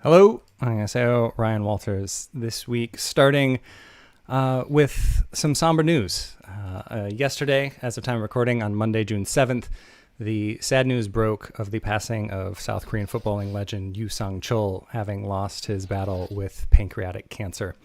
Hello, 안녕하세요, Ryan Walters. This week, starting with some somber news. Yesterday, as of time of recording, on Monday, June 7th, the sad news broke of the passing of South Korean footballing legend Yoo Sang-chul, having lost his battle with pancreatic cancer.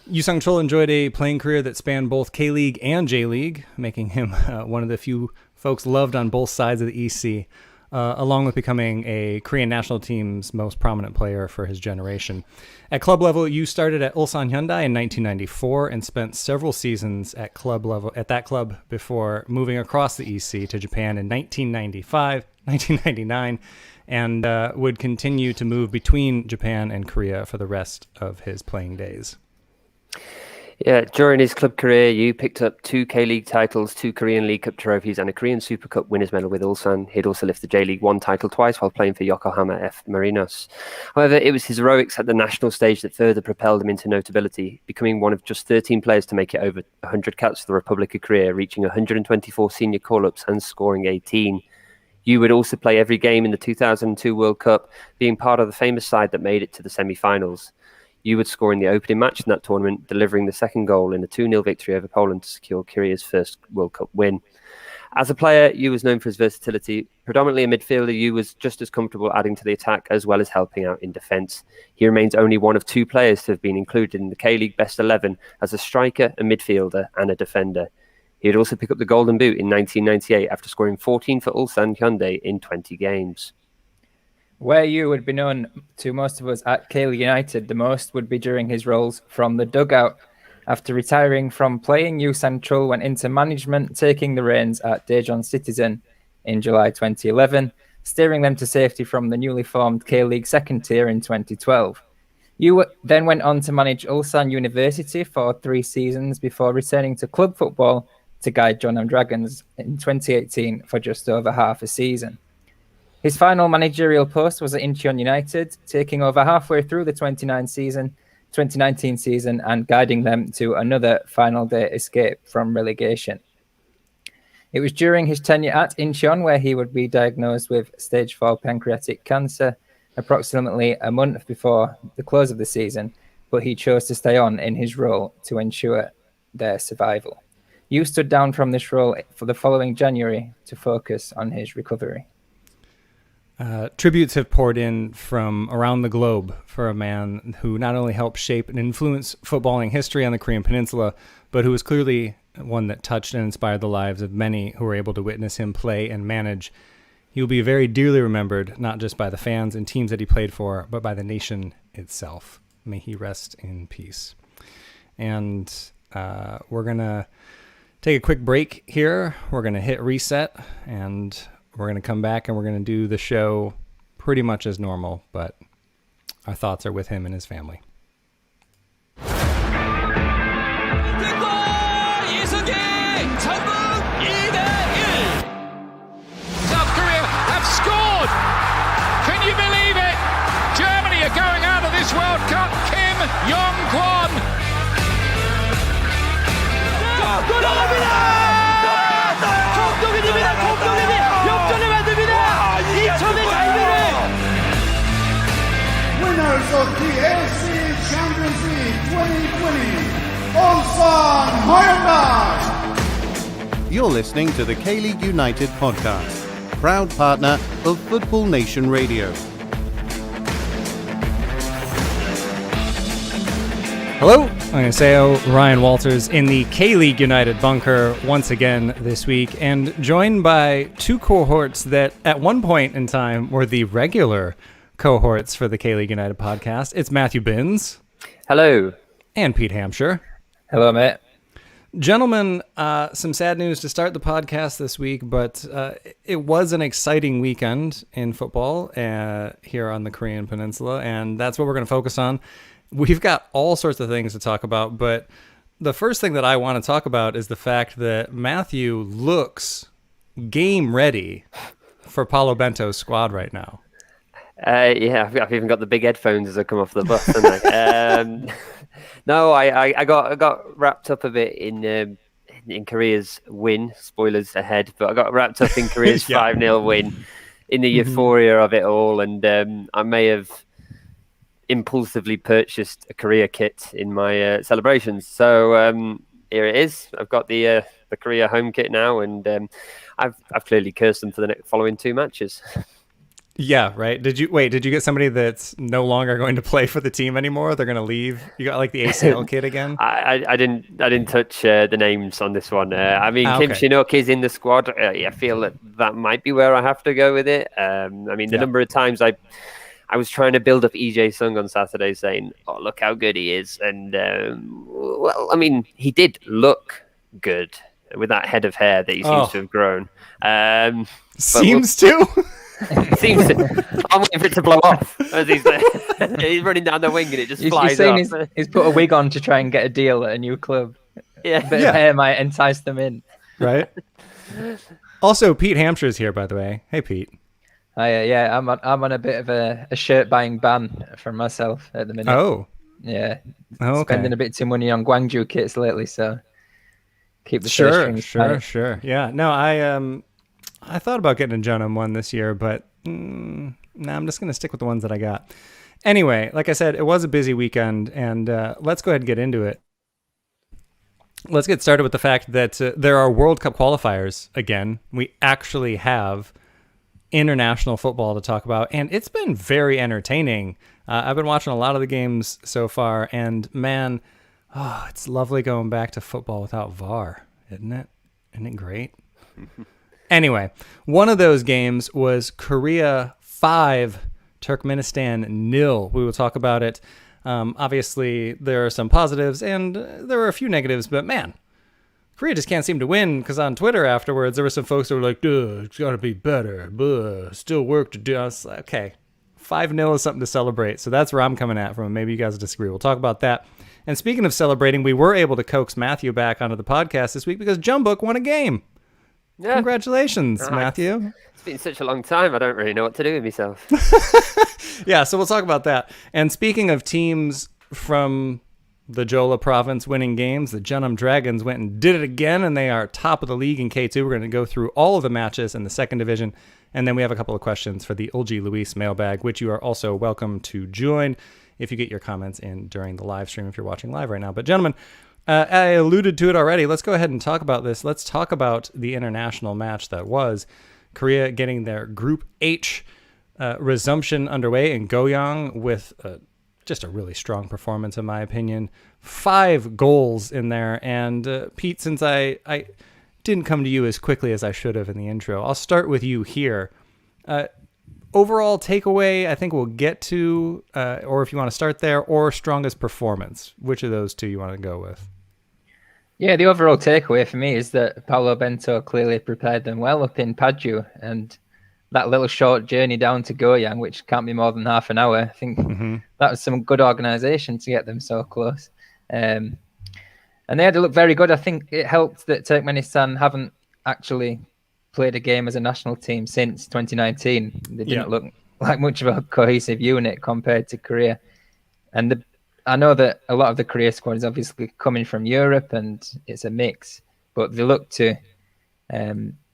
Yoo Sang-chul enjoyed a playing career that spanned both K-League and J-League, making him one of the few folks loved on both sides of the EC. Along with becoming a Korean national team's most prominent player for his generation. At club level, Yoo started at Ulsan Hyundai in 1994 and spent several seasons at that club before moving across the EC to Japan in 1999, and would continue to move between Japan and Korea for the rest of his playing days. Yeah, during his club career, Yoo picked up 2 K-League titles, 2 Korean League Cup trophies, and a Korean Super Cup winners medal with Ulsan. He'd also lifted the J-League 1 title twice while playing for Yokohama F. Marinos. However, it was his heroics at the national stage that further propelled him into notability, becoming one of just 13 players to make it over 100 caps for the Republic of Korea, reaching 124 senior call-ups and scoring 18. Yoo would also play every game in the 2002 World Cup, being part of the famous side that made it to the semi-finals. Yoo would score in the opening match in that tournament, delivering the second goal in a 2-0 victory over Poland to secure Korea's first World Cup win. As a player, Yoo was known for his versatility. Predominantly a midfielder, Yoo was just as comfortable adding to the attack as well as helping out in defence. He remains only one of 2 players to have been included in the K-League Best 11 as a striker, a midfielder and a defender. He would also pick up the Golden Boot in 1998 after scoring 14 for Ulsan Hyundai in 20 games. Where Yoo would be known to most of us at K-League United the most would be during his roles from the dugout. After retiring from playing, Yoo Sang-chul went into management, taking the reins at Daejeon Citizen in July 2011, steering them to safety from the newly formed K-League second tier in 2012. Yoo then went on to manage Ulsan University for 3 seasons before returning to club football to guide Jeonnam Dragons in 2018 for just over half a season. His final managerial post was at Incheon United, taking over halfway through the 2019 season and guiding them to another final day escape from relegation. It was during his tenure at Incheon where he would be diagnosed with stage 4 pancreatic cancer approximately a month before the close of the season, but he chose to stay on in his role to ensure their survival. Yoo stood down from this role for the following January to focus on his recovery. Tributes have poured in from around the globe for a man who not only helped shape and influence footballing history on the Korean Peninsula, but who was clearly one that touched and inspired the lives of many who were able to witness him play and manage. He will be very dearly remembered, not just by the fans and teams that he played for, but by the nation itself. May he rest in peace. And we're going to take a quick break here. We're going to hit reset, and we're going to come back and we're going to do the show pretty much as normal, but our thoughts are with him and his family. South Korea have scored! Can you believe it? Germany are going out of this World Cup. Kim Yong-kwon! Winners of the AFC Champions League 2020, Ulsan Hyundai. You're listening to the K-League United podcast, proud partner of Football Nation Radio. Hello, 안녕하세요, Ryan Walters in the K-League United bunker once again this week, and joined by 2 cohorts that at one point in time were the regular cohorts for the K-League United podcast. It's Matthew Binns. Hello. And Pete Hampshire. Hello, mate. Gentlemen, some sad news to start the podcast this week, but it was an exciting weekend in football here on the Korean Peninsula, and that's what we're going to focus on. We've got all sorts of things to talk about, but the first thing that I want to talk about is the fact that Matthew looks game ready for Paulo Bento's squad right now. Yeah, I've even got the big headphones as I come off the bus, haven't I? No, I got wrapped up a bit in Korea's win. Spoilers ahead, but I got wrapped up in Korea's 5-0 win, in the euphoria of it all, and I may have impulsively purchased a Korea kit in my celebrations. So here it is. I've got the Korea home kit now, and I've clearly cursed them for the following 2 matches. Yeah, right. Did you get somebody that's no longer going to play for the team anymore? They're going to leave. You got like the ACL kit again? I didn't touch the names on this one. I mean, Kim Shinuk is in the squad. I feel that might be where I have to go with it. I mean, the number of times I was trying to build up EJ Sung on Saturday, saying, "Oh, look how good he is," and well, I mean, he did look good with that head of hair that he seems to have grown. Seems to. Seems to. I'm waiting for it to blow off as he's running down the wing and it just flies off. He's put a wig on to try and get a deal at a new club. Yeah, a bit of hair might entice them in. Right. Also, Pete Hampshire's here, by the way. Hey, Pete. Yeah, I'm on a bit of a shirt buying ban for myself at the minute. Oh. Yeah. Okay. Spending a bit too money on Gwangju kits lately, so keep the strings tight. Sure. Yeah. No, I thought about getting a Jeonnam one this year, but I'm just going to stick with the ones that I got. Anyway, like I said, it was a busy weekend, and let's go ahead and get into it. Let's get started with the fact that there are World Cup qualifiers again. We actually have international football to talk about, and it's been very entertaining. I've been watching a lot of the games so far, and man, it's lovely going back to football without VAR, isn't it? Isn't it great? Anyway, one of those games was Korea 5, Turkmenistan 0. We will talk about it. Obviously, there are some positives and there are a few negatives, but man, Korea just can't seem to win, because on Twitter afterwards, there were some folks that were like, it's got to be better. Still work to do. I was like, okay, 5-0 is something to celebrate. So that's where I'm coming at from. Maybe you guys disagree. We'll talk about that. And speaking of celebrating, we were able to coax Matthew back onto the podcast this week because Jeonbuk won a game. Yeah. Congratulations, Matthew. It's been such a long time. I don't really know what to do with myself. Yeah, so we'll talk about that. And speaking of teams from the Jeolla province winning games, the Jeonnam Dragons went and did it again, and they are top of the league in K2. We're going to go through all of the matches in the second division, and then we have a couple of questions for the Ulji Luis mailbag, which you are also welcome to join if you get your comments in during the live stream if you're watching live right now. But gentlemen, I alluded to it already. Let's go ahead and talk about this. Let's talk about the international match that was Korea getting their Group H resumption underway in Goyang with just a really strong performance, in my opinion. 5 goals in there. And Pete, since I didn't come to you as quickly as I should have in the intro, I'll start with you here. Overall takeaway, I think we'll get to, or if you want to start there, or strongest performance. Which of those two you want to go with? Yeah, the overall takeaway for me is that Paulo Bento clearly prepared them well up in Paju, and that little short journey down to Goyang, which can't be more than half an hour, I think that was some good organisation to get them so close. And they had to look very good. I think it helped that Turkmenistan haven't actually played a game as a national team since 2019. They didn't look like much of a cohesive unit compared to Korea. And I know that a lot of the Korea squad is obviously coming from Europe and it's a mix, but they look to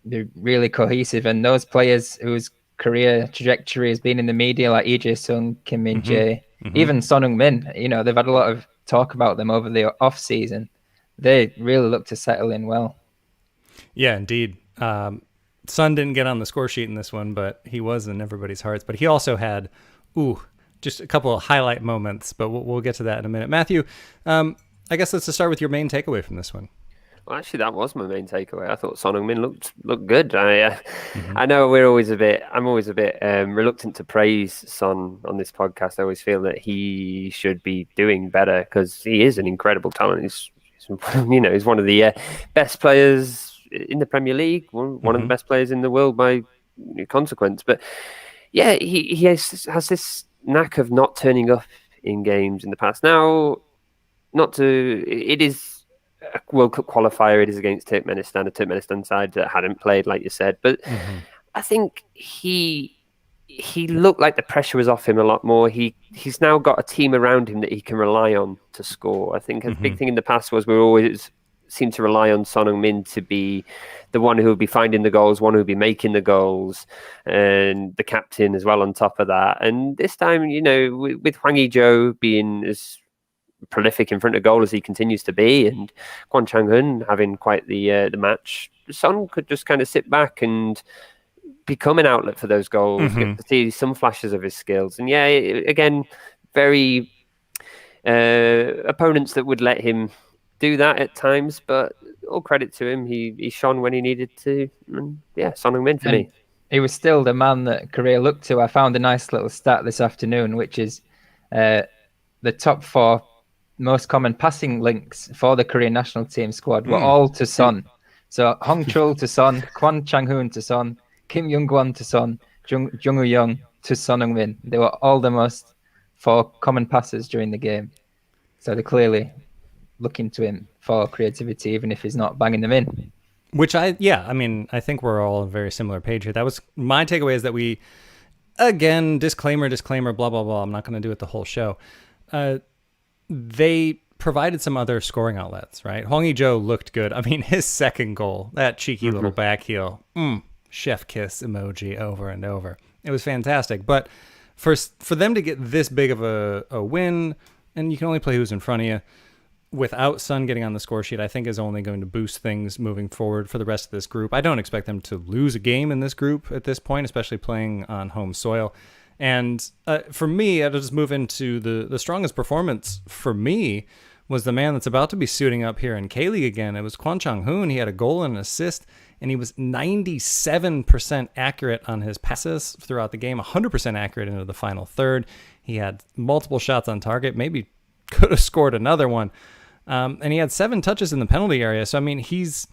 be really cohesive. And those players whose career trajectory has been in the media, like EJ Sung, Kim Min Jae, even Son Heung-min, they've had a lot of talk about them over the off season. They really look to settle in well. Yeah, indeed. Son didn't get on the score sheet in this one, but he was in everybody's hearts. But he also had, just a couple of highlight moments, but we'll get to that in a minute. Matthew, I guess let's just start with your main takeaway from this one. Well, actually, that was my main takeaway. I thought Son Heung-min looked good. I know I'm always a bit reluctant to praise Son on this podcast. I always feel that he should be doing better because he is an incredible talent. He's one of the best players in the Premier League, one of the best players in the world by consequence. But yeah, he has this knack of not turning up in games in the past. Now, it is a World Cup qualifier. It is against Turkmenistan, a Turkmenistan side that hadn't played, like you said. But I think he looked like the pressure was off him a lot more. He's now got a team around him that he can rely on to score. I think a big thing in the past was we were always seem to rely on Son Heung-min to be the one who would be finding the goals, one who would be making the goals, and the captain as well on top of that. And this time, you know, with Hwang Hee-jo being as prolific in front of goal as he continues to be, and Kwon Chang-hun having quite the match, Son could just kind of sit back and become an outlet for those goals, get to see some flashes of his skills. And yeah, again, very opponents that would let him do that at times, but all credit to him, he shone when he needed to. And yeah, Son Heung-min for me. He was still the man that Korea looked to. I found a nice little stat this afternoon, which is the top 4 most common passing links for the Korean national team squad were all to Son. So Hong Chul to Son, Kwon Chang-hoon to Son, Kim Young-kwon to Son, Jung Woo-young to Son Heung-min. They were all the most 4 common passes during the game. So they're clearly looking to him for creativity, even if he's not banging them in. Which I think we're all on a very similar page here. That was my takeaway, is that we, again, disclaimer, blah, blah, blah. I'm not going to do it the whole show. They provided some other scoring outlets, right? Hwang Hee-jo looked good. I mean, his second goal, that cheeky little back heel, chef kiss emoji over and over. It was fantastic. But for them to get this big of a win, and you can only play who's in front of you, without Son getting on the score sheet, I think is only going to boost things moving forward for the rest of this group. I don't expect them to lose a game in this group at this point, especially playing on home soil. And for me, I'll just move into the strongest performance for me was the man that's about to be suiting up here in K-League again. It was Kwon Chang-hoon. He had a goal and an assist, and he was 97% accurate on his passes throughout the game, 100% accurate into the final third. He had multiple shots on target, maybe could have scored another one. And he had 7 touches in the penalty area. So, I mean, he's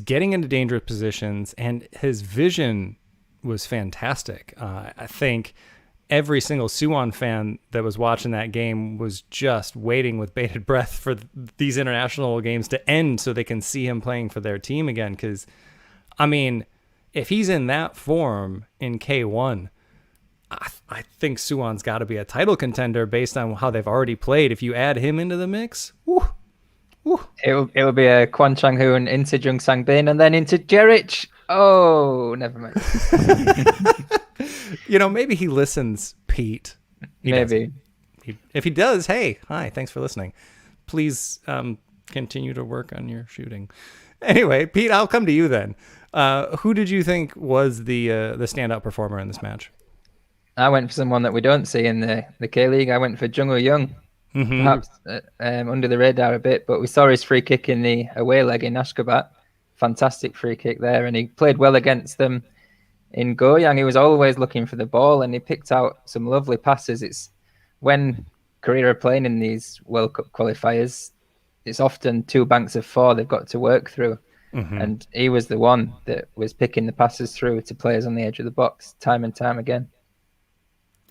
getting into dangerous positions, and his vision was fantastic. I think every single Suwon fan that was watching that game was just waiting with bated breath for these international games to end so they can see him playing for their team again. Because, I mean, if he's in that form in K1, I think Suwon's got to be a title contender based on how they've already played. If you add him into the mix, woo. It'll be a Kwon Chang-hoon into Jung Sang-bin and then into Jeric. Oh, never mind. Maybe he listens, Pete. Maybe. If he does, hey, hi, thanks for listening. Please continue to work on your shooting. Anyway, Pete, I'll come to you then. Who did you think was the standout performer in this match? I went for someone that we don't see in the K-League. I went for Jung Woo-young. Perhaps under the radar a bit, but we saw his free kick in the away leg in Ashgabat. Fantastic free kick there, and he played well against them in Goyang. He was always looking for the ball, and he picked out some lovely passes. It's when Korea are playing in these World Cup qualifiers, it's often 2 banks of 4 they've got to work through, and he was the one that was picking the passes through to players on the edge of the box time and time again.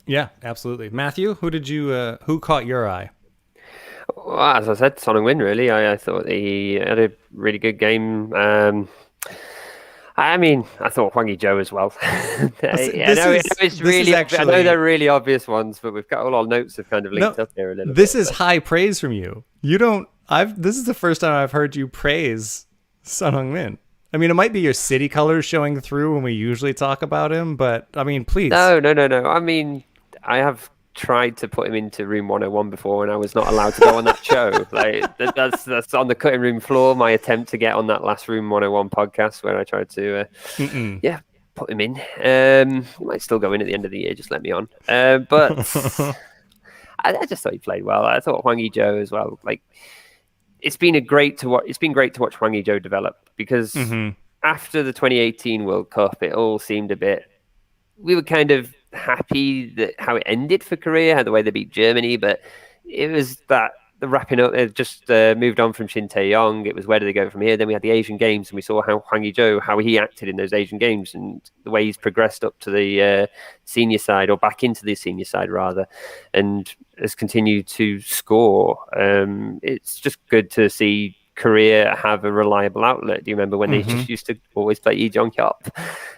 Yeah, absolutely. Matthew, who caught your eye? Well, as I said, Son Heung-min, really. I thought he had a really good game. I thought Hwang Hee-jo as well. I know they're really obvious ones, but we've got all our notes have kind of linked up here a little bit. This is high praise from you. This is the first time I've heard you praise Son Heung-min. I mean, it might be your city colors showing through when we usually talk about him, but I mean, please. No. I mean, I have tried to put him into Room 101 before, and I was not allowed to go on that show. Like that's on the cutting room floor. My attempt to get on that last Room 101 podcast where I tried to, put him in. He might still go in at the end of the year. Just let me on. But I just thought he played well. I thought Hwang Hee-jo as well. Like it's been great to watch Hwang Hee-jo develop because after the 2018 World Cup, it all seemed a bit. We were kind of happy that how it ended for Korea, how the way they beat Germany, but it was that the wrapping up. It just moved on from Shin Tae-yong. It was where do they go from here? Then we had the Asian Games, and we saw how Hwang Hee-jo, how he acted in those Asian Games, and the way he's progressed up to the senior side, or back into the senior side rather, and has continued to score. It's just good to see Korea have a reliable outlet. Do you remember when they just used to always play Lee Jong-hyuk?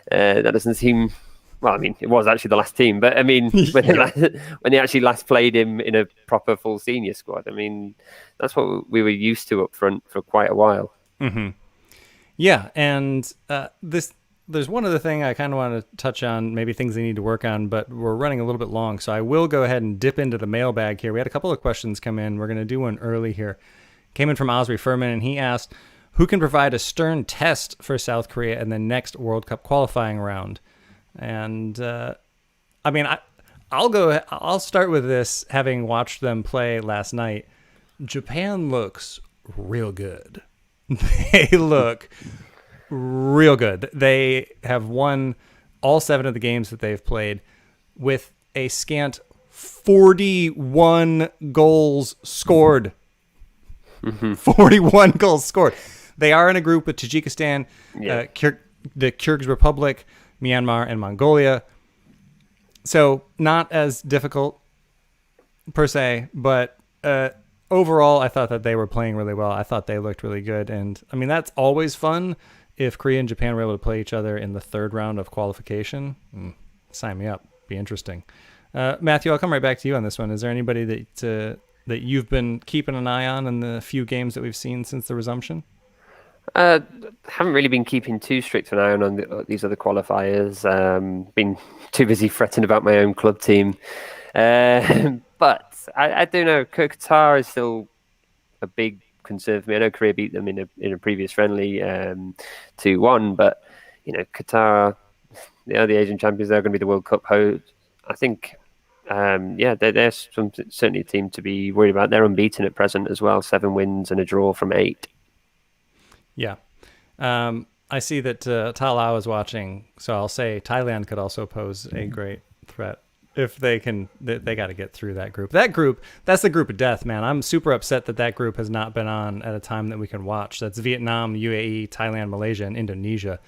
That doesn't seem well, I mean, it was actually the last team, but I mean, when they actually last played him in a proper full senior squad, I mean, that's what we were used to up front for quite a while. Mm-hmm. Yeah, and there's one other thing I kind of want to touch on, maybe things they need to work on, but we're running a little bit long, so I will go ahead and dip into the mailbag here. We had a couple of questions come in. We're going to do one early here. Came in from Osri Furman, and he asked, who can provide a stern test for South Korea in the next World Cup qualifying round? And I mean, I'll start with this, having watched them play last night. Japan looks real good. They look real good. They have won all 7 of the games that they've played with a scant 41 goals scored. 41 goals scored. They are in a group with Tajikistan, the Kyrgyz Republic, Myanmar, and Mongolia. So not as difficult per se, but overall, I thought that they were playing really well. I thought they looked really good. And I mean, that's always fun if Korea and Japan were able to play each other in the 3rd round of qualification. Sign me up. Be interesting. Matthew, I'll come right back to you on this one. Is there anybody that you've been keeping an eye on in the few games that we've seen since the resumption? Haven't really been keeping too strict an eye on these other qualifiers. Been too busy fretting about my own club team. But I do know Qatar is still a big concern for me. I know Korea beat them in a previous friendly 2-1, but you know, Qatar, the Asian champions, they're going to be the World Cup host. I think, they're certainly a team to be worried about. They're unbeaten at present as well, 7 wins and a draw from 8. Yeah. I see that Talau is watching, so I'll say Thailand could also pose a great threat. If they can, they got to get through that group. That's the group of death, man. I'm super upset that group has not been on at a time that we can watch. That's Vietnam, UAE, Thailand, Malaysia, and Indonesia.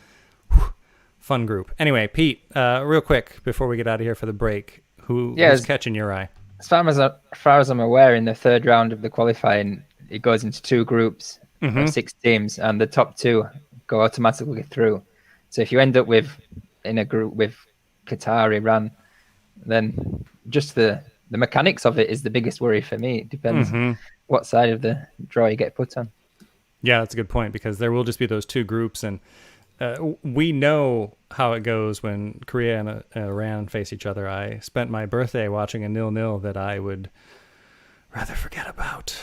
Whew. Fun group. Anyway, Pete, real quick before we get out of here for the break, who's catching your eye? As far as I'm aware, in the 3rd round of the qualifying, it goes into 2 groups of 6 teams, and the top 2 go automatically through. So if you end up in a group with Qatar, Iran, then just the mechanics of it is the biggest worry for me. It depends what side of the draw you get put on. Yeah, that's a good point, because there will just be those 2 groups, and we know how it goes when Korea and Iran face each other. I spent my birthday watching a 0-0 that I would rather forget about,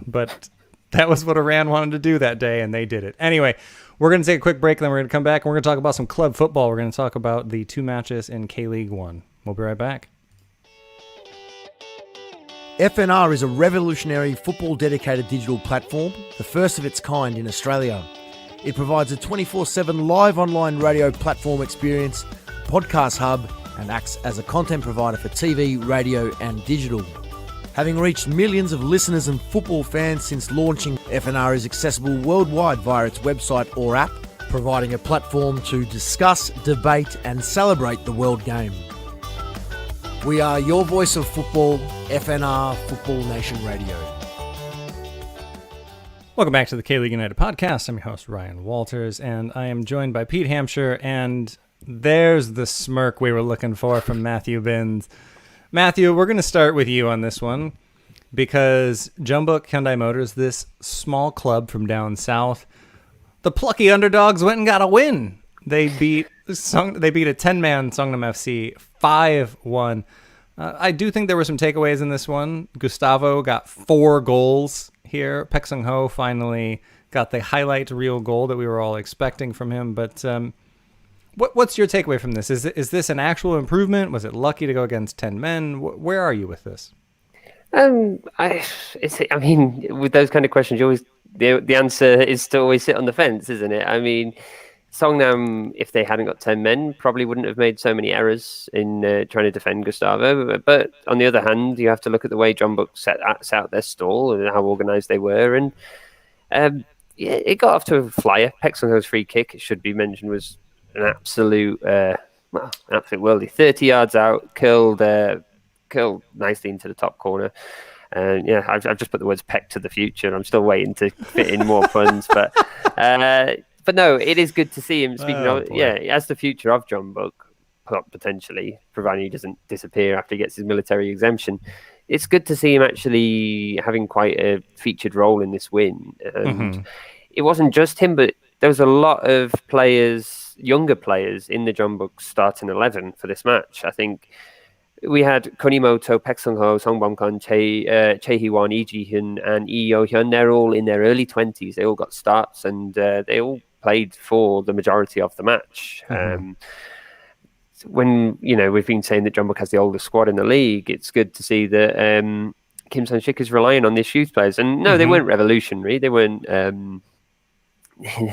but that was what Iran wanted to do that day, and they did it. Anyway, we're going to take a quick break, and then we're going to come back, and we're going to talk about some club football. We're going to talk about the 2 matches in K-League 1. We'll be right back. FNR is a revolutionary football-dedicated digital platform, the first of its kind in Australia. It provides a 24/7 live online radio platform experience, podcast hub, and acts as a content provider for TV, radio, and digital. Having reached millions of listeners and football fans since launching, FNR is accessible worldwide via its website or app, providing a platform to discuss, debate, and celebrate the world game. We are your voice of football, FNR Football Nation Radio. Welcome back to the K-League United podcast. I'm your host, Ryan Walters, and I am joined by Pete Hampshire, and there's the smirk we were looking for from Matthew Binns. Matthew, we're going to start with you on this one, because Jeonbuk Hyundai Motors, this small club from down south, the plucky underdogs went and got a win. They beat a 10-man Seongnam FC 5-1. I do think there were some takeaways in this one. Gustavo got 4 goals here. Paek Sung-ho finally got the highlight reel goal that we were all expecting from him. But what's your takeaway from this? Is this an actual improvement? Was it lucky to go against 10 men? Where are you with this? I mean, with those kind of questions, you always the answer is to always sit on the fence, isn't it? I mean, Seongnam, if they hadn't got 10 men, probably wouldn't have made so many errors in trying to defend Gustavo. But on the other hand, you have to look at the way Jeonbuk set out their stall and how organised they were. And it got off to a flyer. Paek Sung-ho's free kick, it should be mentioned, was an absolute worldie. 30 yards out, curled nicely into the top corner. And I've just put the words "Peck to the future." I'm still waiting to fit in more puns, but no, it is good to see him. Speaking as the future of Jeonbuk, potentially, providing he doesn't disappear after he gets his military exemption. It's good to see him actually having quite a featured role in this win. And it wasn't just him, but there was a lot of players, younger players, in the Jeonbuk starting 11 for this match. I think we had Kunimoto, Paek Sung-ho, Song Bom-kon, Chae Hee-won, Lee Ji-hyun, and Lee Yo-hyun. They're all in their early 20s. They all got starts, and they all played for the majority of the match. When, we've been saying that Jeonbuk has the oldest squad in the league, it's good to see that Kim Sang-sik is relying on these youth players. And no, they weren't revolutionary. They weren't...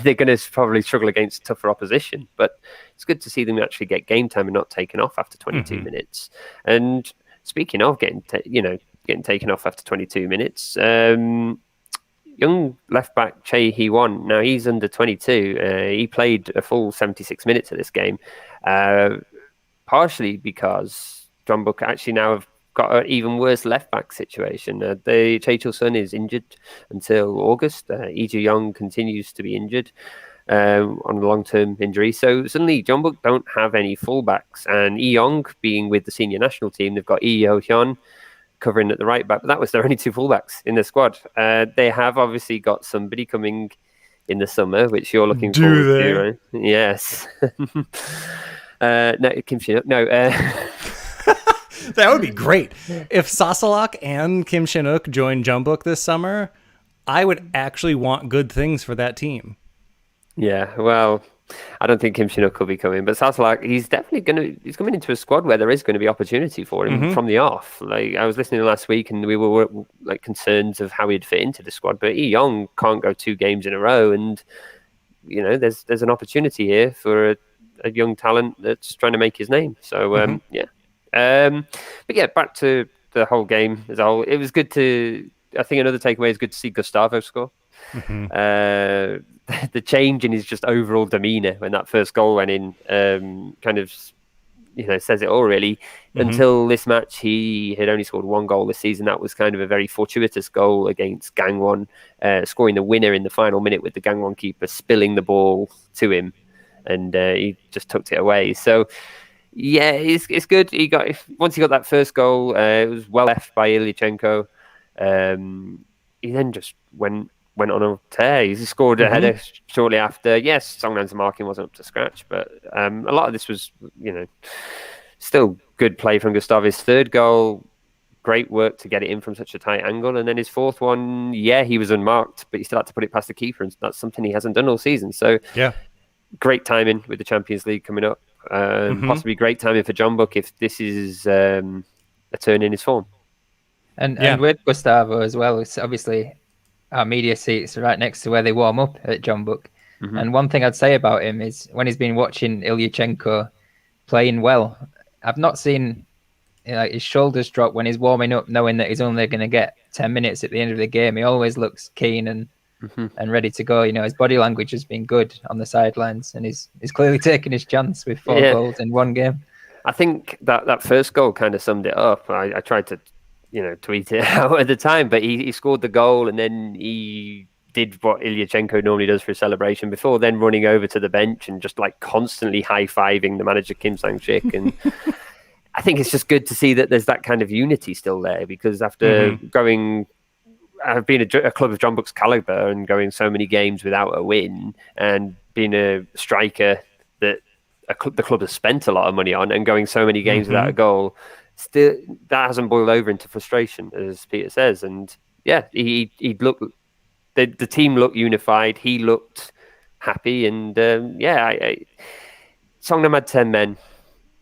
they're going to probably struggle against tougher opposition, but it's good to see them actually get game time and not taken off after 22 minutes. And speaking of getting taken off after 22 minutes, young left back Chae Hee-won, now he's under 22. He played a full 76 minutes of this game, partially because Jeonbuk actually now have got an even worse left back situation. The Chae Chul-sun is injured until August. Lee Ju-young continues to be injured on a long-term injury. So suddenly Jeonbuk don't have any fullbacks. And Lee Young being with the senior national team, they've got Lee Yo-hyun covering at the right back. But that was their only two fullbacks in the squad. They have obviously got somebody coming in the summer, which you're looking forward to, right? Yes. No, Kim Shin-wook. No. That would be great. If Sasalak and Kim Shin-wook join Jeonbuk this summer, I would actually want good things for that team. Yeah, well, I don't think Kim Shin-wook will be coming, but Sasalak, he's definitely he's coming into a squad where there is going to be opportunity for him from the off. Like, I was listening last week and we were like concerns of how he'd fit into the squad, but Lee Young can't go 2 games in a row, and there's an opportunity here for a young talent that's trying to make his name. So yeah. But yeah, back to the whole game as a whole. It was good I think another takeaway is good to see Gustavo score. The change in his just overall demeanour when that first goal went in kind of, says it all really. Until this match, he had only scored 1 goal this season. That was kind of a very fortuitous goal against Gangwon, scoring the winner in the final minute with the Gangwon keeper spilling the ball to him, and he just tucked it away. So yeah, it's good. Once he got that first goal, it was well left by Ilyichenko. He then just went on a tear. He scored a header shortly after. Yes, Seongnam's marking wasn't up to scratch, but a lot of this was, still good play from Gustavo. His third goal, great work to get it in from such a tight angle, and then his fourth one, he was unmarked, but he still had to put it past the keeper, and that's something he hasn't done all season. So yeah, great timing with the Champions League coming up. Possibly great timing for Jeonbuk if this is a turn in his form. And with Gustavo as well, it's obviously our media seats are right next to where they warm up at Jeonbuk. And one thing I'd say about him is when he's been watching Ilyichenko playing well, I've not seen his shoulders drop when he's warming up, knowing that he's only going to get 10 minutes at the end of the game. He always looks keen and ready to go. His body language has been good on the sidelines, and he's clearly taking his chance with 4 goals in 1 game. I think that first goal kind of summed it up. I tried to, tweet it out at the time, but he scored the goal, and then he did what Ilyichenko normally does for a celebration before then running over to the bench and just like constantly high-fiving the manager Kim Sang-sik. And I think it's just good to see that there's that kind of unity still there, because after I've been a club of Jeonbuk's caliber and going so many games without a win, and being a striker that the club has spent a lot of money on, and going so many games without a goal, still that hasn't boiled over into frustration, as Peter says. And yeah, he looked, the team looked unified. He looked happy, and Seongnam had 10 men.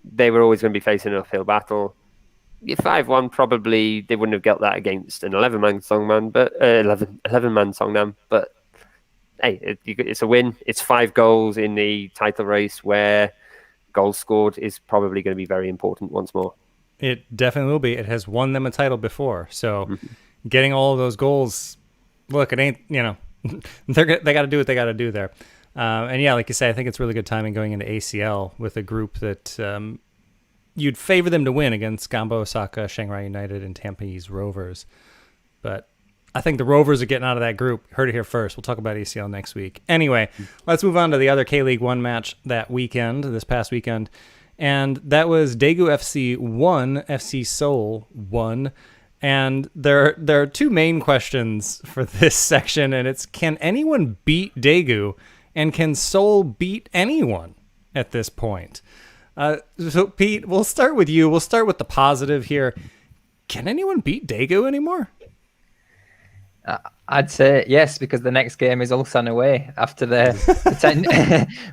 They were always going to be facing an uphill battle. 5-1, probably they wouldn't have got that against an 11-man Seongnam, but 11-man Seongnam. But hey, it's a win. It's 5 goals in the title race, where goals scored is probably going to be very important once more. It definitely will be. It has won them a title before, so getting all of those goals. Look, it ain't they got to do what they got to do there. And yeah, like you say, I think it's really good timing going into ACL with a group that. You'd favor them to win against Gamba Osaka, Shanghai United, and Tampines Rovers. But I think the Rovers are getting out of that group. Heard it here first. We'll talk about ACL next week. Anyway, let's move on to the other K-League 1 match this past weekend. And that was Daegu FC 1, FC Seoul 1. And there are two main questions for this section, and it's, can anyone beat Daegu, and can Seoul beat anyone at this point? So, Pete, we'll start with you. We'll start with the positive here. Can anyone beat Daegu anymore? I'd say yes, because the next game is Ulsan away after their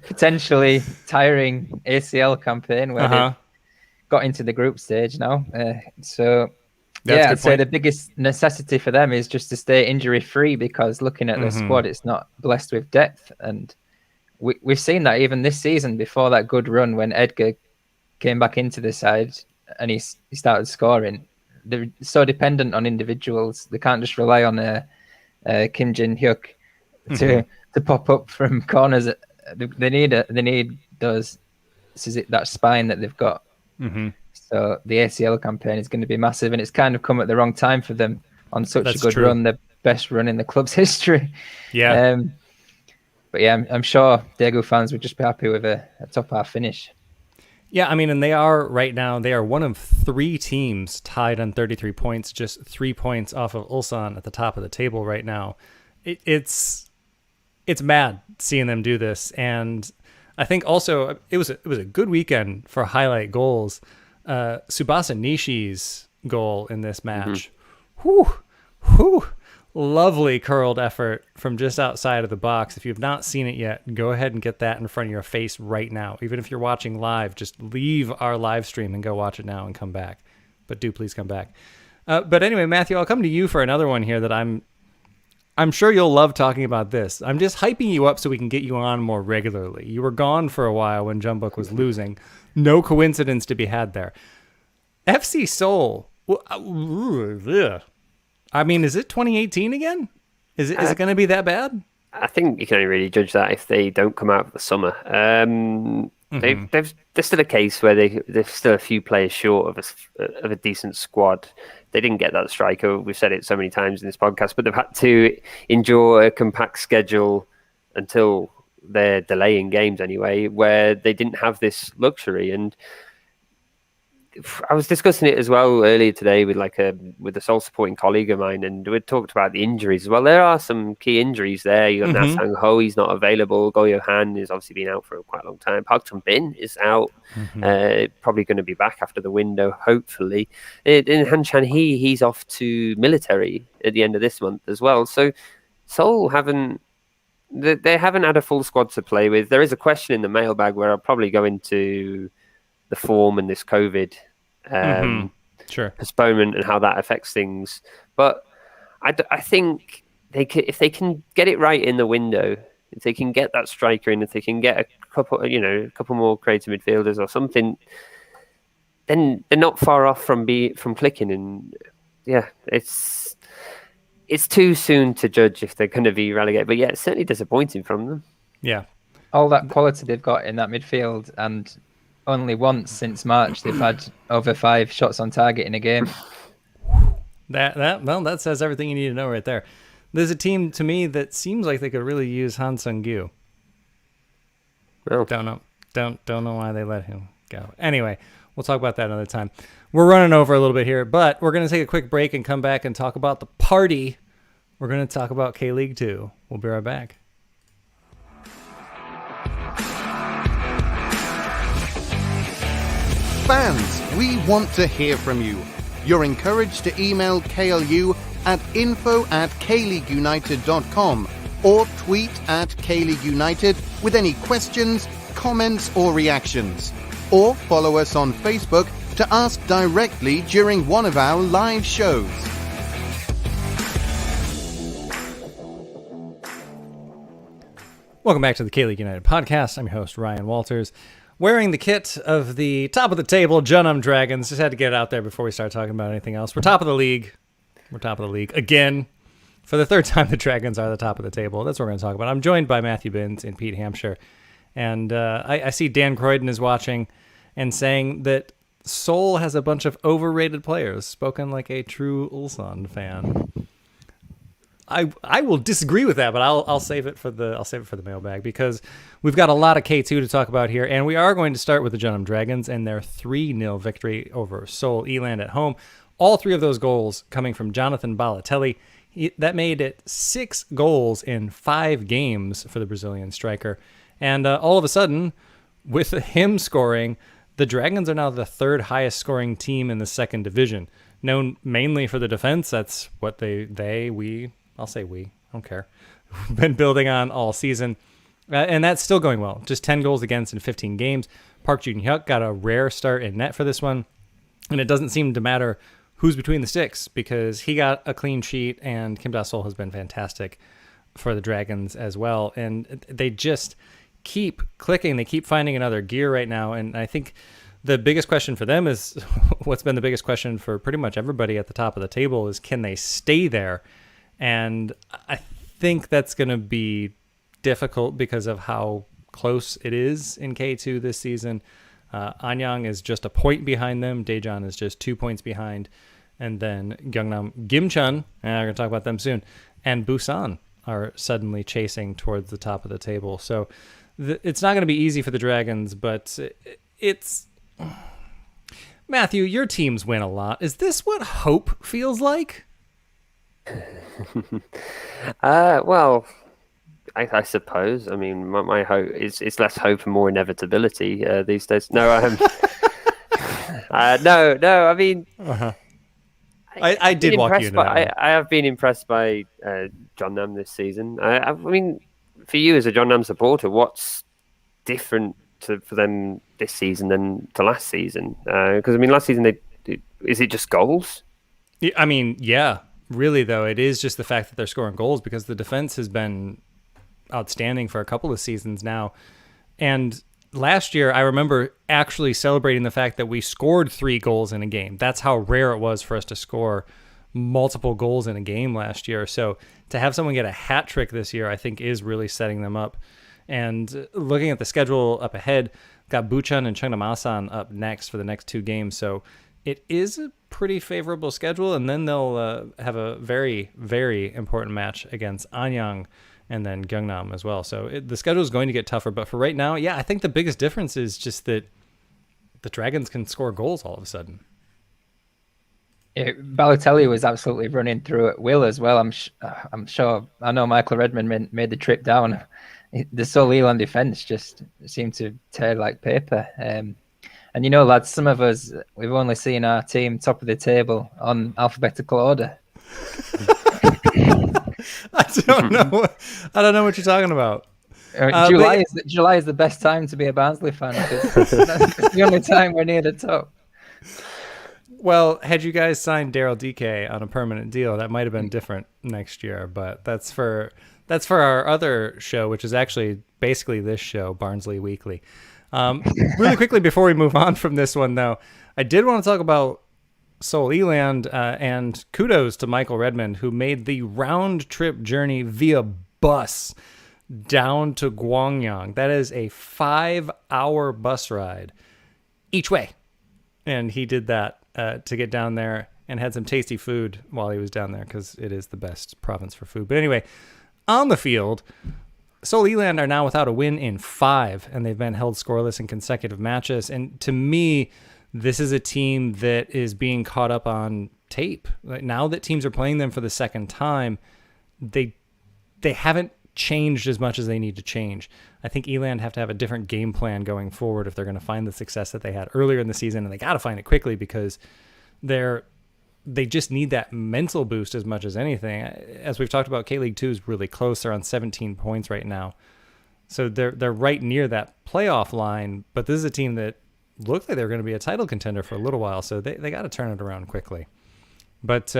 potentially tiring ACL campaign where they got into the group stage now. I'd say the biggest necessity for them is just to stay injury-free, because looking at the squad, it's not blessed with depth. And we've seen that even this season before that good run when Edgar came back into the side and he started scoring. They're so dependent on individuals. They can't just rely on Kim Jin-hyuk to pop up from corners. They need that spine that they've got. So the ACL campaign is going to be massive, and it's kind of come at the wrong time for them on such a good run, the best run in the club's history. Yeah. But yeah, I'm sure Daegu fans would just be happy with a top half finish. Yeah, I mean, and they are right now, they are one of 3 teams tied on 33 points, just 3 points off of Ulsan at the top of the table right now. It's mad seeing them do this. And I think also it was a good weekend for highlight goals. Tsubasa Nishi's goal in this match. Whew. Lovely curled effort from just outside of the box. If you've not seen it yet, go ahead and get that in front of your face right now. Even if you're watching live, just leave our live stream and go watch it now and come back. But do please come back. But anyway, Matthew, I'll come to you for another one here that I'm sure you'll love talking about this. I'm just hyping you up so we can get you on more regularly. You were gone for a while when Jeonbuk was losing. No coincidence to be had there. FC Seoul. I mean, is it 2018 again? Is it going to be that bad? I think you can only really judge that if they don't come out for the summer. There's still a case where they're still a few players short of a decent squad. They didn't get that striker. We've said it so many times in this podcast, but they've had to endure a compact schedule until they're delaying games anyway, where they didn't have this luxury. And I was discussing it as well earlier today with a Seoul supporting colleague of mine, and we talked about the injuries as well. There are some key injuries there. You got Na Sang-ho, he's not available. Go Yo-han has obviously been out for quite a long time. Park Chung-bin is out, probably going to be back after the window, hopefully. In Han Chan-hee, he's off to military at the end of this month as well. So Seoul haven't had a full squad to play with. There is a question in the mailbag where I'll probably go into the form and this COVID postponement and how that affects things. But I think if they can get it right in the window, if they can get that striker in, if they can get a couple more creative midfielders or something, then they're not far off from clicking. And yeah, it's too soon to judge if they're going to be relegated. But yeah, it's certainly disappointing from them. Yeah, all that quality they've got in that midfield, and only once since March they've had over 5 shots on target in a game. That says everything you need to know right there. There's a team to me that seems like they could really use Han Sung-gyu. Well, don't know why they let him go. Anyway, we'll talk about that another time. We're running over a little bit here, but we're going to take a quick break and come back and talk about the party. We're going to talk about K-League 2. We'll be right back. Fans, we want to hear from you. You're encouraged to email KLU at info@kleagueunited.com or tweet at KLeagueUnited with any questions, comments or reactions. Or follow us on Facebook to ask directly during one of our live shows. Welcome back to the K-League United podcast. I'm your host, Ryan Walters. Wearing the kit of the top of the table, Jeonnam Dragons. Just had to get it out there before we start talking about anything else. We're top of the league. We're top of the league again. For the third time, the Dragons are the top of the table. That's what we're going to talk about. I'm joined by Matthew Binns and Pete Hampshire. And I see Dan Croydon is watching and saying that Seoul has a bunch of overrated players, spoken like a true Ulsan fan. I will disagree with that, but I'll save it for the mailbag because we've got a lot of K2 to talk about here, and we are going to start with the Jeonnam Dragons and their 3-0 victory over Seoul Eland at home. All 3 of those goals coming from Jonathan Balotelli. That made it 6 goals in 5 games for the Brazilian striker, and all of a sudden, with him scoring, the Dragons are now the 3rd highest scoring team in the 2nd division. Known mainly for the defense, that's what I'll say we, I don't care, been building on all season. And that's still going well. Just 10 goals against in 15 games. Park Jun-hyuk got a rare start in net for this one. And it doesn't seem to matter who's between the sticks because he got a clean sheet and Kim Da-sol has been fantastic for the Dragons as well. And they just keep clicking. They keep finding another gear right now. And I think the biggest question for them is what's been the biggest question for pretty much everybody at the top of the table is can they stay there? And I think that's going to be difficult because of how close it is in K2 this season. Anyang is just a point behind them. Daejeon is just 2 points behind. And then Gyeongnam, Gimcheon, and we're going to talk about them soon, and Busan are suddenly chasing towards the top of the table. So it's not going to be easy for the Dragons, but it's... Matthew, your teams win a lot. Is this what hope feels like? Well, I suppose. I mean, my hope is it's less hope and more inevitability these days. No, no. I mean, I did walk you into that. I have been impressed by Jeonnam this season. I mean, for you as a Jeonnam supporter, what's different for them this season than to last season? Because I mean, last season is it just goals? Yeah, I mean, yeah. Really, though, it is just the fact that they're scoring goals because the defense has been outstanding for a couple of seasons now. And last year, I remember actually celebrating the fact that we scored 3 goals in a game. That's how rare it was for us to score multiple goals in a game last year. So to have someone get a hat trick this year, I think is really setting them up. And looking at the schedule up ahead, got Bucheon and Cheongnam Asan up next for the next 2 games. So it is a pretty favorable schedule, and then they'll have a very, very important match against Anyang and then Gyeongnam as well. So the schedule is going to get tougher, but for right now, yeah, I think the biggest difference is just that the Dragons can score goals all of a sudden. Balotelli was absolutely running through at will as well. I'm sure. I know Michael Redmond made the trip down. The Seoul Eland defense just seemed to tear like paper. And you know, lads, some of us, we've only seen our team top of the table on alphabetical order. I don't know what you're talking about. July is the best time to be a Barnsley fan. It's the only time we're near the top. Well, had you guys signed Daryl DK on a permanent deal, that might have been different next year. But that's for our other show, which is actually basically this show, Barnsley Weekly. Really quickly before we move on from this one, though, I did want to talk about Seoul Eland and kudos to Michael Redmond, who made the round trip journey via bus down to Gwangyang. That is a 5-hour bus ride each way. And he did that to get down there and had some tasty food while he was down there because it is the best province for food. But anyway, on the field, Seoul Eland are now without a win in 5, and they've been held scoreless in consecutive matches. And to me, this is a team that is being caught up on tape. Like, now that teams are playing them for the second time, they haven't changed as much as they need to change. I think Eland have to have a different game plan going forward if they're going to find the success that they had earlier in the season, and they got to find it quickly because they just need that mental boost as much as anything. As we've talked about, K-League 2 is really close. They're on 17 points right now. So they're right near that playoff line, but this is a team that looked like they were going to be a title contender for a little while, so they got to turn it around quickly. But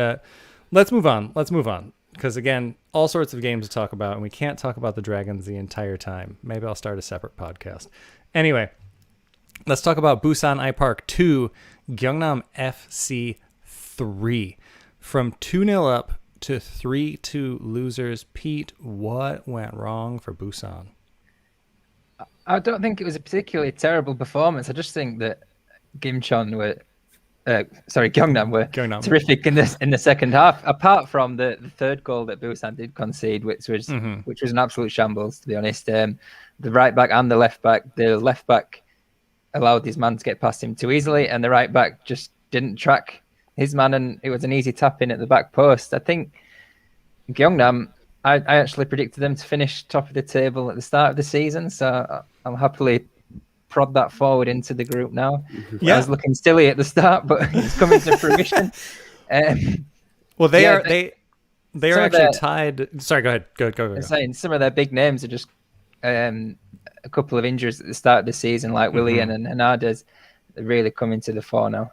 let's move on. Because, again, all sorts of games to talk about, and we can't talk about the Dragons the entire time. Maybe I'll start a separate podcast. Anyway, let's talk about Busan iPark 2, Gyeongnam FC 3. From 2-0 up to 3-2 losers. Pete, what went wrong for Busan? I don't think it was a particularly terrible performance. I just think that Gimcheon Gyeongnam were terrific in the second half. Apart from the third goal that Busan did concede, which was an absolute shambles, to be honest. The right back and the left back. The left back allowed his man to get past him too easily, and the right back just didn't track his man, and it was an easy tap in at the back post. I think Gyeongnam, I actually predicted them to finish top of the table at the start of the season, so I'll happily prod that forward into the group now. Yeah. I was looking silly at the start, but it's coming to fruition. Well, they are actually tied. Sorry, go ahead. Go. I'm saying some of their big names are just a couple of injuries at the start of the season, like Willian and Hernandez, really coming to the fore now.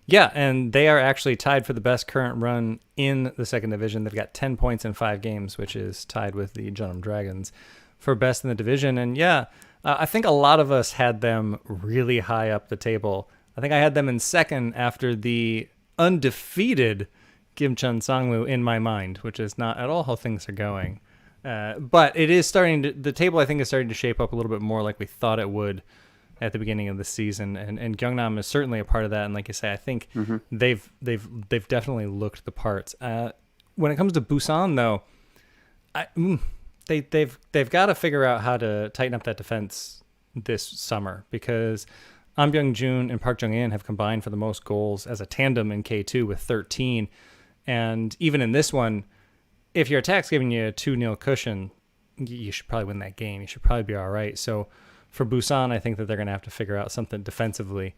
Yeah, and they are actually tied for the best current run in the second division. They've got 10 points in 5 games, which is tied with the Jeonnam Dragons for best in the division. And yeah, I think a lot of us had them really high up the table. I think I had them in second after the undefeated Gimcheon Sangwoo in my mind, which is not at all how things are going. But it is the table I think is starting to shape up a little bit more like we thought it would at the beginning of the season, and Gyeongnam is certainly a part of that. And like you say, I think they've definitely looked the parts. When it comes to Busan, though, they've got to figure out how to tighten up that defense this summer, because An Byung-jun and Park Jung-in have combined for the most goals as a tandem in K2 with 13, and even in this one, if your attack's giving you a 2-0 cushion, you should probably win that game. You should probably be all right. So for Busan, I think that they're going to have to figure out something defensively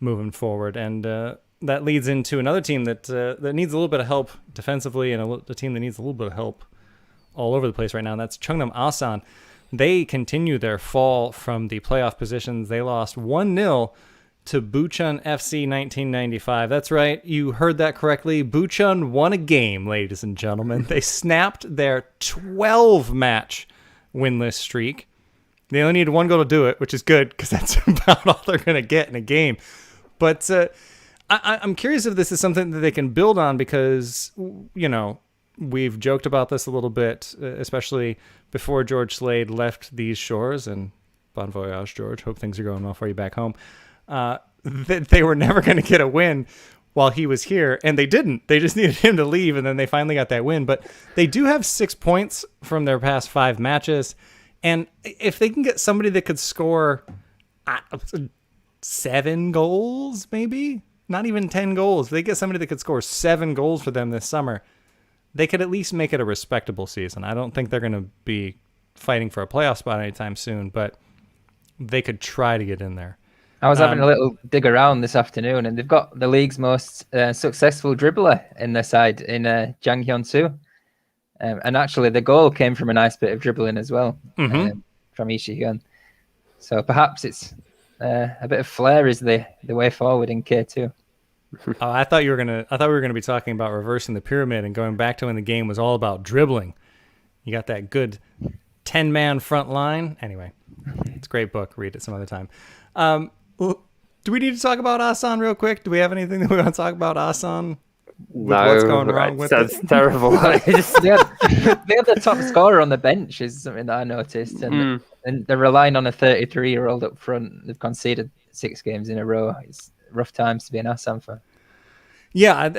moving forward. And that leads into another team that needs a little bit of help defensively, and a team that needs a little bit of help all over the place right now, and that's Cheongnam Asan. They continue their fall from the playoff positions. They lost 1-0 to Bucheon FC 1995. That's right, you heard that correctly. Bucheon won a game, ladies and gentlemen. They snapped their 12-match winless streak. They only needed 1 goal to do it, which is good, because that's about all they're going to get in a game. But I'm curious if this is something that they can build on, because, we've joked about this a little bit, especially before George Slade left these shores. And bon voyage, George. Hope things are going well for you back home. They were never going to get a win while he was here, and they didn't. They just needed him to leave, and then they finally got that win. But they do have 6 points from their past 5 matches. And if they can get somebody that could score 7 goals, maybe, not even 10 goals, if they get somebody that could score 7 goals for them this summer, they could at least make it a respectable season. I don't think they're going to be fighting for a playoff spot anytime soon, but they could try to get in there. I was having a little dig around this afternoon, and they've got the league's most successful dribbler in their side in Jang Hyun-soo. And actually, the goal came from a nice bit of dribbling as well from Lee Si-hyun. So perhaps it's a bit of flair is the way forward in K2. I thought we were gonna be talking about reversing the pyramid and going back to when the game was all about dribbling. You got that good 10-man front line. Anyway, it's a great book. Read it some other time. Do we need to talk about Asan real quick? Do we have anything that we want to talk about Asan? What's going wrong with that's terrible. they have the top scorer on the bench is something that I noticed, and they're relying on a 33-year-old up front. They've conceded 6 games in a row. It's rough times to be an Asan fan. Yeah,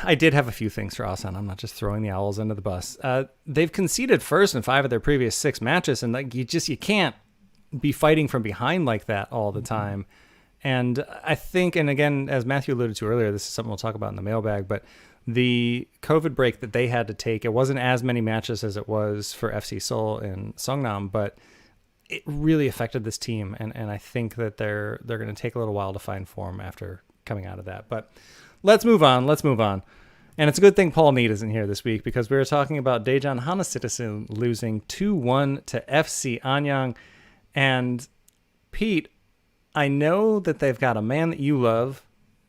I did have a few things for Asan. I'm not just throwing the Owls under the bus. They've conceded first in 5 of their previous 6 matches, and you can't be fighting from behind like that all the time. And I think, and again, as Matthew alluded to earlier, this is something we'll talk about in the mailbag, but the COVID break that they had to take, it wasn't as many matches as it was for FC Seoul and Seongnam, but it really affected this team. And I think that they're going to take a little while to find form after coming out of that. But let's move on. And it's a good thing Paul Need isn't here this week, because we were talking about Daejeon Hana Citizen losing 2-1 to FC Anyang. And Pete, I know that they've got a man that you love.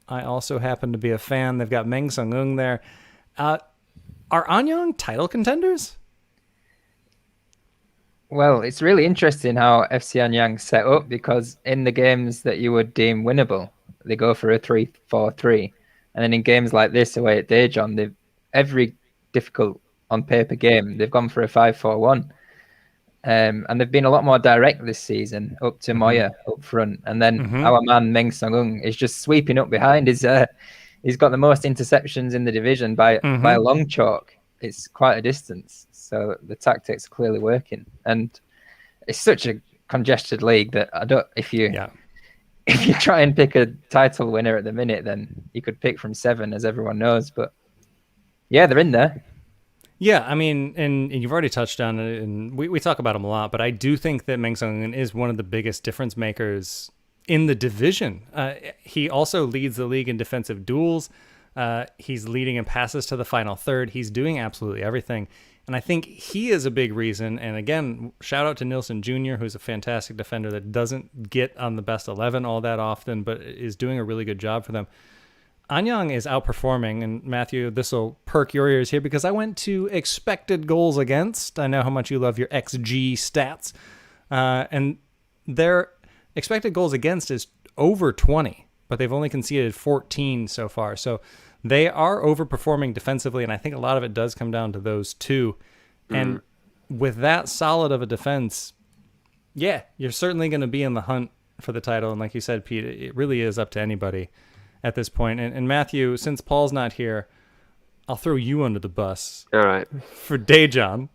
I also happen to be a fan. They've got Meng Sung-eung there. Are Anyang title contenders? Well, it's really interesting how FC Anyang set up, because in the games that you would deem winnable, they go for a 3-4-3. And then in games like this away at Daejeon, every difficult on paper game, they've gone for a 5-4-1. And they've been a lot more direct this season, up to Moya up front. And then our man Meng Song-ung is just sweeping up behind. He's got the most interceptions in the division by a long chalk. It's quite a distance. So the tactics are clearly working. And it's such a congested league that if you try and pick a title winner at the minute, then you could pick from 7, as everyone knows. But yeah, they're in there. Yeah, I mean, and you've already touched on it, and we talk about him a lot, but I do think that Meng Sung is one of the biggest difference makers in the division. He also leads the league in defensive duels. He's leading in passes to the final third. He's doing absolutely everything. And I think he is a big reason. And again, shout out to Nilsson Jr., who's a fantastic defender that doesn't get on the best 11 all that often, but is doing a really good job for them. Anyang is outperforming, and Matthew, this will perk your ears here because I went to expected goals against. I know how much you love your XG stats. And their expected goals against is over 20, but they've only conceded 14 so far. So they are overperforming defensively, and I think a lot of it does come down to those two. And with that solid of a defense, yeah, you're certainly going to be in the hunt for the title. And like you said, Pete, it really is up to anybody at this point. And Matthew, since Paul's not here, I'll throw you under the bus. All right. For Daejeon.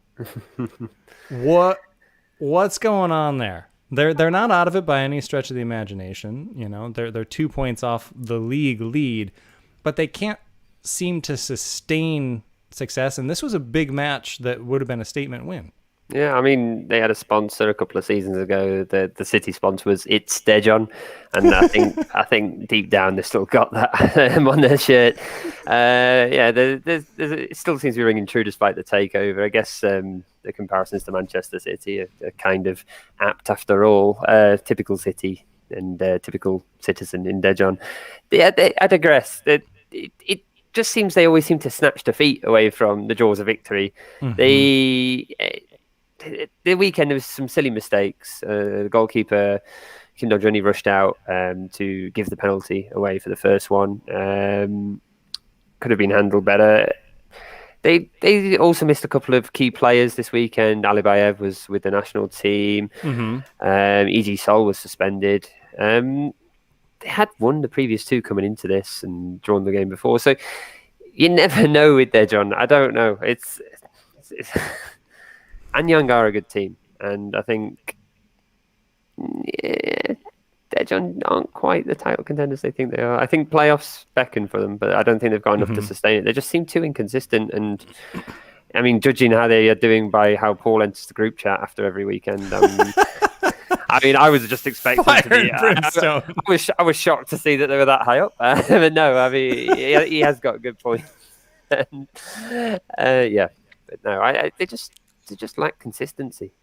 What's going on there? They're not out of it by any stretch of the imagination. You know, they're 2 points off the league lead, but they can't seem to sustain success. And this was a big match that would have been a statement win. Yeah, I mean, they had a sponsor a couple of seasons ago. The city sponsor was It's Daejeon, and I think deep down they still got that on their shirt. It still seems to be ringing true despite the takeover. I guess the comparisons to Manchester City are kind of apt after all. Typical city and typical citizen in Daejeon. I digress. It just seems they always seem to snatch defeat away from the jaws of victory. The weekend there was some silly mistakes. The goalkeeper Kim Dong-jun, he rushed out to give the penalty away for the first one. Could have been handled better. They also missed a couple of key players this weekend. Alibayev was with the national team. E.G. Seoul was suspended. They had won the previous two coming into this and drawn the game before. So you never know with Daejeon. I don't know. It's Anyang are a good team, and I think Daejeon aren't quite the title contenders they think they are. I think playoffs beckon for them, but I don't think they've got enough to sustain it. They just seem too inconsistent, and I mean, judging how they are doing by how Paul enters the group chat after every weekend, I mean, I was just expecting to be. I was shocked to see that they were that high up, but no, I mean, he has got a good point. But no, they just lack consistency.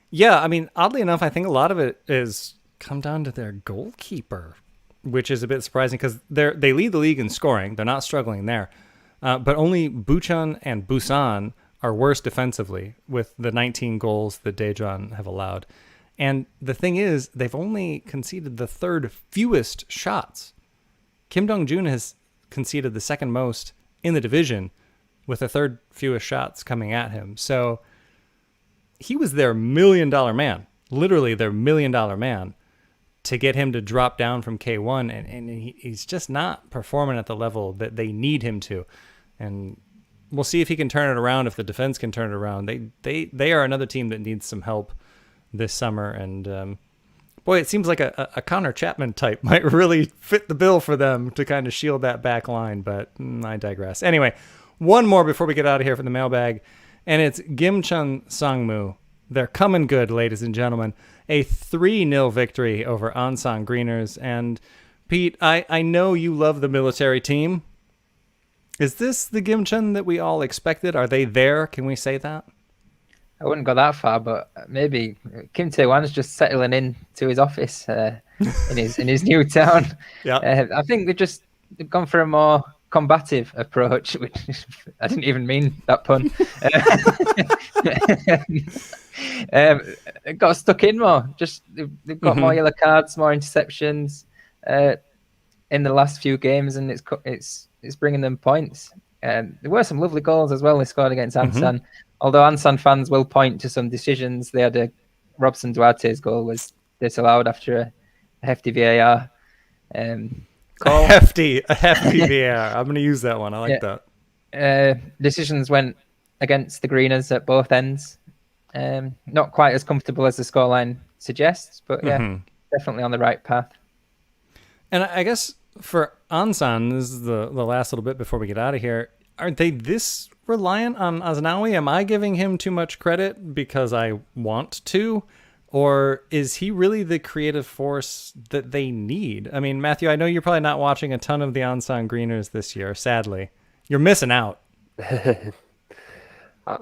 Yeah, I mean, oddly enough, I think a lot of it is come down to their goalkeeper, which is a bit surprising because they lead the league in scoring. They're not struggling there. But only Bucheon and Busan are worse defensively with the 19 goals that Daejeon have allowed. And the thing is, they've only conceded the third fewest shots. Kim Dong-jun has conceded the second most in the division with the third fewest shots coming at him. So he was their $1 million man, literally their $1 million man, to get him to drop down from K1. And he's just not performing at the level that they need him to. And we'll see if he can turn it around, if the defense can turn it around. They are another team that needs some help this summer. And boy, it seems like a Connor Chapman type might really fit the bill for them to kind of shield that back line. But I digress. Anyway, one more before we get out of here for the mailbag, and it's Gimcheon Sangmu. They're coming good, ladies and gentlemen. A 3-0 victory over Ansan Greeners. And Pete, I know you love the military team. Is this the Gimcheon that we all expected? Are they there? Can we say that? I wouldn't go that far, but maybe Kim Tae-wan's just settling in to his office in his new town. Yeah. I think they've gone for a more combative approach, which I didn't even mean that pun. Got stuck in more. Just they've got more yellow cards, more interceptions in the last few games, and it's bringing them points. There were some lovely goals as well they scored against Ansan. Although Ansan fans will point to some decisions. They had Robson Duarte's goal was disallowed after a hefty VAR call. A hefty VAR. I'm going to use that one. I like that. Decisions went against the Greeners at both ends. Not quite as comfortable as the scoreline suggests, but definitely on the right path. And I guess for Ansan, this is the last little bit before we get out of here. Aren't they this reliant on Aznawi? Am I giving him too much credit because I want to? Or is he really the creative force that they need? I mean, Matthew, I know you're probably not watching a ton of the Ansan Greeners this year, sadly. You're missing out.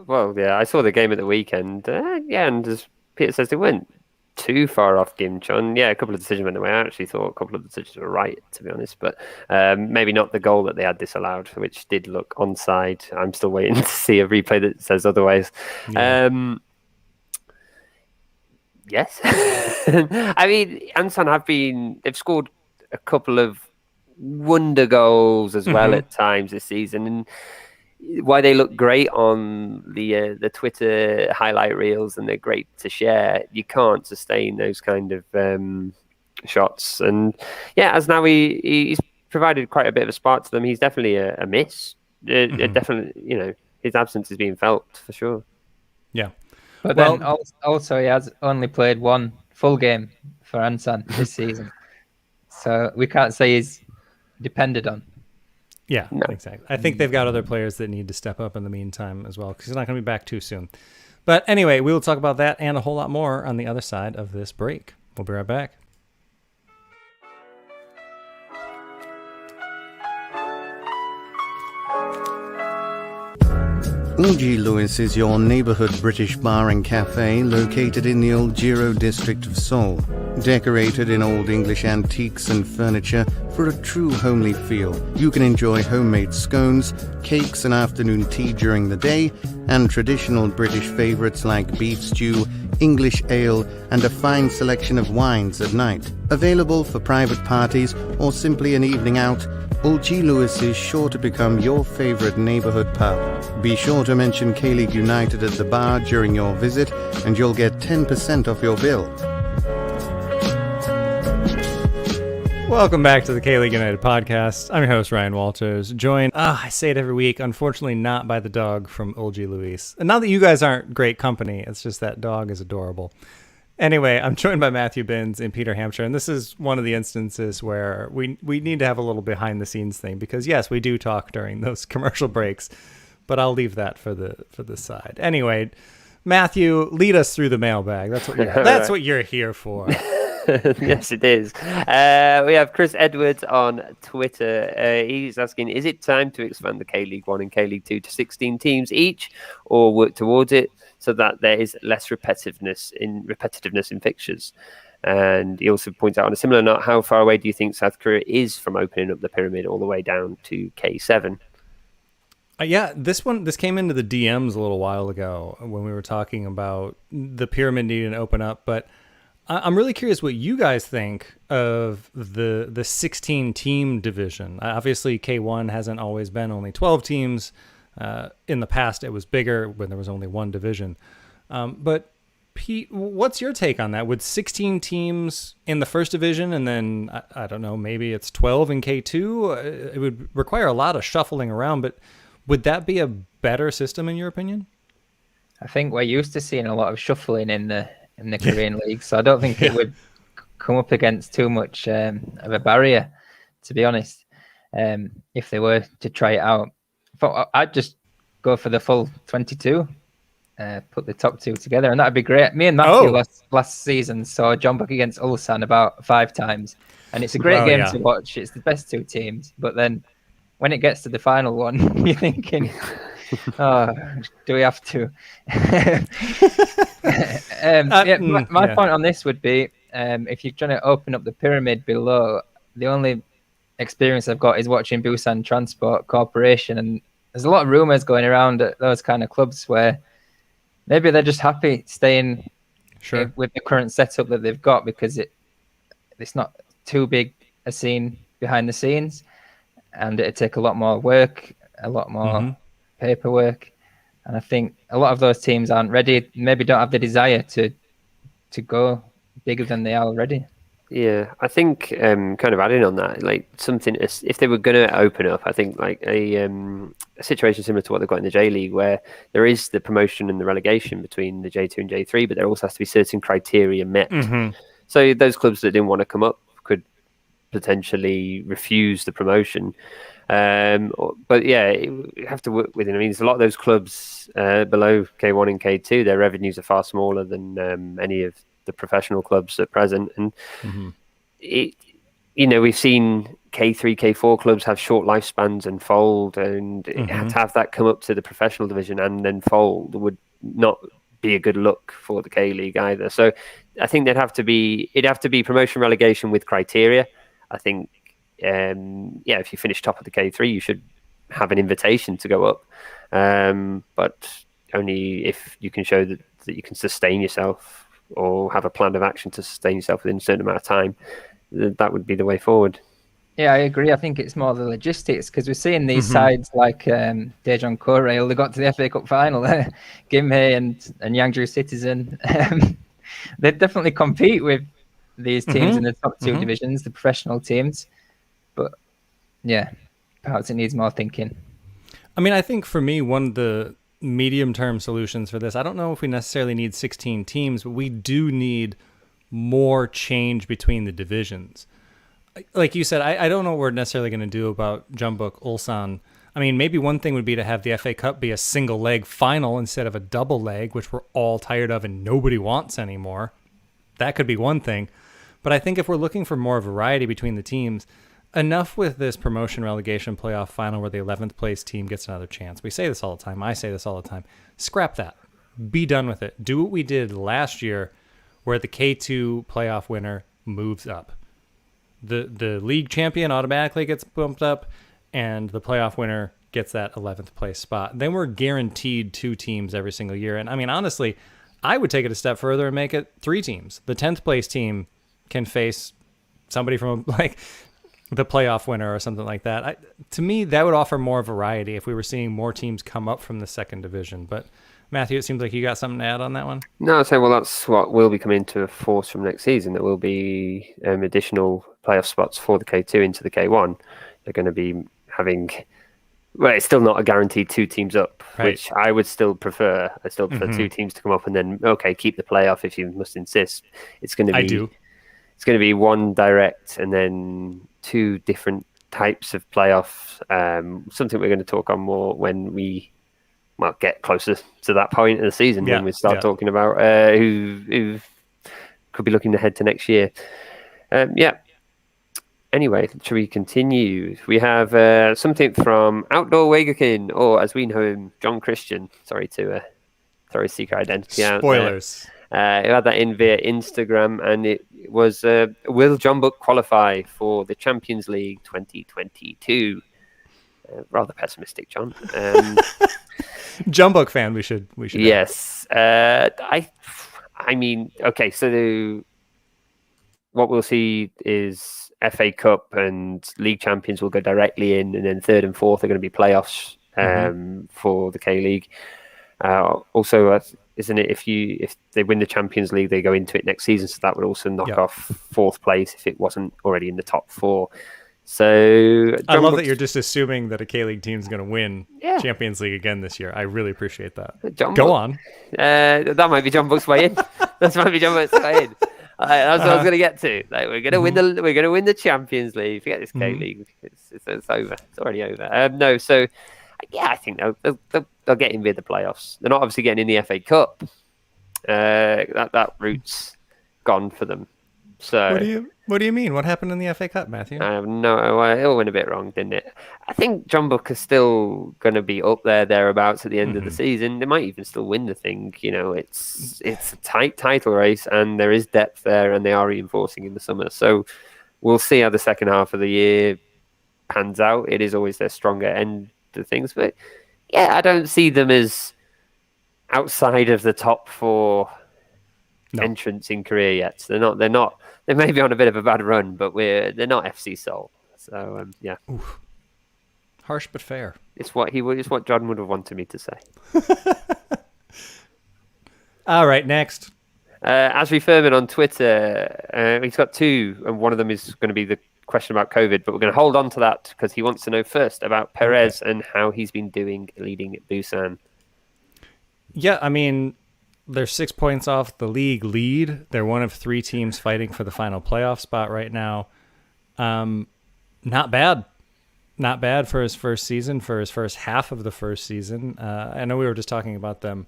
Well, yeah, I saw the game at the weekend. And as Peter says, they weren't too far off Gimcheon. Yeah, a couple of decisions went away. I actually thought a couple of decisions were right, to be honest, but maybe not the goal that they had disallowed, which did look onside. I'm still waiting to see a replay that says otherwise. Yeah. Yes. I mean, Ansan they've scored a couple of wonder goals as well at times this season, and why they look great on the Twitter highlight reels and they're great to share, you can't sustain those kind of shots. And yeah, as now he's provided quite a bit of a spark to them. He's definitely a miss. Definitely, his absence is being felt for sure. Yeah. But then also he has only played one full game for Ansan this season. So we can't say he's depended on. Yeah, exactly. I think they've got other players that need to step up in the meantime as well, because he's not going to be back too soon. But anyway, we will talk about that and a whole lot more on the other side of this break. We'll be right back. Ulji Lewis is your neighborhood British bar and cafe located in the Old Giro district of Seoul. Decorated in old English antiques and furniture for a true homely feel, you can enjoy homemade scones, cakes and afternoon tea during the day, and traditional British favourites like beef stew, English ale, and a fine selection of wines at night. Available for private parties or simply an evening out, Ulji Lewis is sure to become your favourite neighbourhood pub. Be sure to mention K-League United at the bar during your visit and you'll get 10% off your bill. Welcome back to the K-League United podcast. I'm your host, Ryan Walters, joined, I say it every week, unfortunately not by the dog from Ulji Lewis. And not that you guys aren't great company, it's just that dog is adorable. Anyway, I'm joined by Matthew Binns in Peter, Hampshire, and this is one of the instances where we need to have a little behind-the-scenes thing, because yes, we do talk during those commercial breaks, but I'll leave that for the side. Anyway, Matthew, lead us through the mailbag. That's what you're here for. Yes, it is. We have Chris Edwards on Twitter. He's asking, is it time to expand the K-League 1 and K-League 2 to 16 teams each, or work towards it so that there is less repetitiveness in fixtures? And he also points out on a similar note, how far away do you think South Korea is from opening up the pyramid all the way down to K7? Yeah, this came into the DMs a little while ago when we were talking about the pyramid needing to open up, but I'm really curious what you guys think of the 16-team division. Obviously, K1 hasn't always been only 12 teams. In the past, it was bigger when there was only one division. But Pete, what's your take on that? Would 16 teams in the first division and then, I don't know, maybe it's 12 in K2? It would require a lot of shuffling around, but would that be a better system in your opinion? I think we're used to seeing a lot of shuffling in the Korean League, so I don't think it would come up against too much of a barrier, to be honest. If they were to try it out, I'd just go for the full 22, put the top two together, and that'd be great. Me and Matthew last season saw Jeonbuk against Ulsan about 5 times, and it's a great game to watch. It's the best two teams, but then when it gets to the final one, you're thinking, do we have to? My point on this would be, if you're trying to open up the pyramid below, the only experience I've got is watching Busan Transport Corporation, and there's a lot of rumors going around at those kind of clubs where maybe they're just happy staying with the current setup that they've got, because it's not too big a scene behind the scenes, and it'd take a lot more work a lot more paperwork. And I think a lot of those teams aren't ready, maybe don't have the desire to go bigger than they are already. Yeah, I think kind of adding on that, like something, if they were going to open up, I think like a situation similar to what they've got in the J League, where there is the promotion and the relegation between the J2 and J3, but there also has to be certain criteria met. So those clubs that didn't want to come up could potentially refuse the promotion. But yeah, you have to work with it. I mean, there's a lot of those clubs below K1 and K2, their revenues are far smaller than any of the professional clubs at present. And we've seen K3, K4 clubs have short lifespans and fold, and to have that come up to the professional division and then fold would not be a good look for the K League either. So I think it'd have to be promotion relegation with criteria. I think if you finish top of the K3, you should have an invitation to go up, but only if you can show that you can sustain yourself or have a plan of action to sustain yourself within a certain amount of time. That would be the way forward. Yeah, I agree. I think it's more the logistics, because we're seeing these sides like Daejeon Korail, they got to the FA Cup final, Gimhae and Yangju Citizen. They definitely compete with these teams in the top two divisions, the professional teams. But yeah, perhaps it needs more thinking. I mean, I think for me, one of the medium-term solutions for this, I don't know if we necessarily need 16 teams, but we do need more change between the divisions. Like you said, I don't know what we're necessarily going to do about Jeonbuk Ulsan. I mean, maybe one thing would be to have the FA Cup be a single leg final instead of a double leg, which we're all tired of and nobody wants anymore. That could be one thing. But I think if we're looking for more variety between the teams, enough with this promotion relegation playoff final where the 11th place team gets another chance. We say this all the time. I say this all the time. Scrap that. Be done with it. Do what we did last year where the K2 playoff winner moves up. The league champion automatically gets bumped up and the playoff winner gets that 11th place spot. Then we're guaranteed 2 teams every single year. And I mean, honestly, I would take it a step further and make it 3 teams. The 10th place team can face somebody from like the playoff winner or something like that. To me, that would offer more variety if we were seeing more teams come up from the second division. But Matthew, it seems like you got something to add on that one. No, I'd say, well, that's what will be coming into force from next season. There will be additional playoff spots for the K2 into the K1. They're going to be having, well, it's still not a guaranteed 2 teams up, right, which I would still prefer. I still prefer 2 teams to come up and then, okay, keep the playoff if you must insist. It's going to be, it's going to be 1 direct and then 2 different types of playoffs. Something we're going to talk on more when we get closer to that point in the season, when we start talking about who could be looking ahead to next year. Anyway, shall we continue? We have something from Outdoor Wegerkin, or as we know him, John Christian. Sorry to throw his secret identity Spoilers. Who had that in via Instagram, and it was will Jeonbuk qualify for the Champions League 2022? Rather pessimistic, John. Jeonbuk fan, we should. Yes. I mean, okay. So what we'll see is FA Cup and League champions will go directly in, and then 3rd and 4th are going to be playoffs for the K League. Also, isn't it? If they win the Champions League, they go into it next season. So that would also knock off 4th place if it wasn't already in the top 4. So I love that you're just assuming that a K-League team is going to win Champions League again this year. I really appreciate that. Go on. That might be Jeonbuk's way in. That might be Jeonbuk's way in. That's what I was going to get to. Like, we're going to win the Champions League. Forget this K-League. It's over. It's already over. No. So I think they'll get in via the playoffs. They're not obviously getting in the FA Cup. That route's gone for them. So what do you mean? What happened in the FA Cup, Matthew? I have no. It all went a bit wrong, didn't it? I think Jeonbuk is still going to be up thereabouts at the end of the season. They might even still win the thing. You know, it's a tight title race, and there is depth there, and they are reinforcing in the summer. So we'll see how the second half of the year pans out. It is always their stronger end of things, but I don't see them as outside of the top 4 entrants in Korea yet. So they're not. They may be on a bit of a bad run, but they're not FC Seoul. So Oof. Harsh but fair. It's what John would have wanted me to say. All right, next. Asri Furman on Twitter, he's got two, and one of them is going to be the question about COVID, but we're going to hold on to that because he wants to know first about Perez and how he's been doing leading Busan. Yeah, I mean, they're 6 points off the league lead. They're one of 3 teams fighting for the final playoff spot right now. Not bad. Not bad for his first season, for his first half of the first season. I know we were just talking about them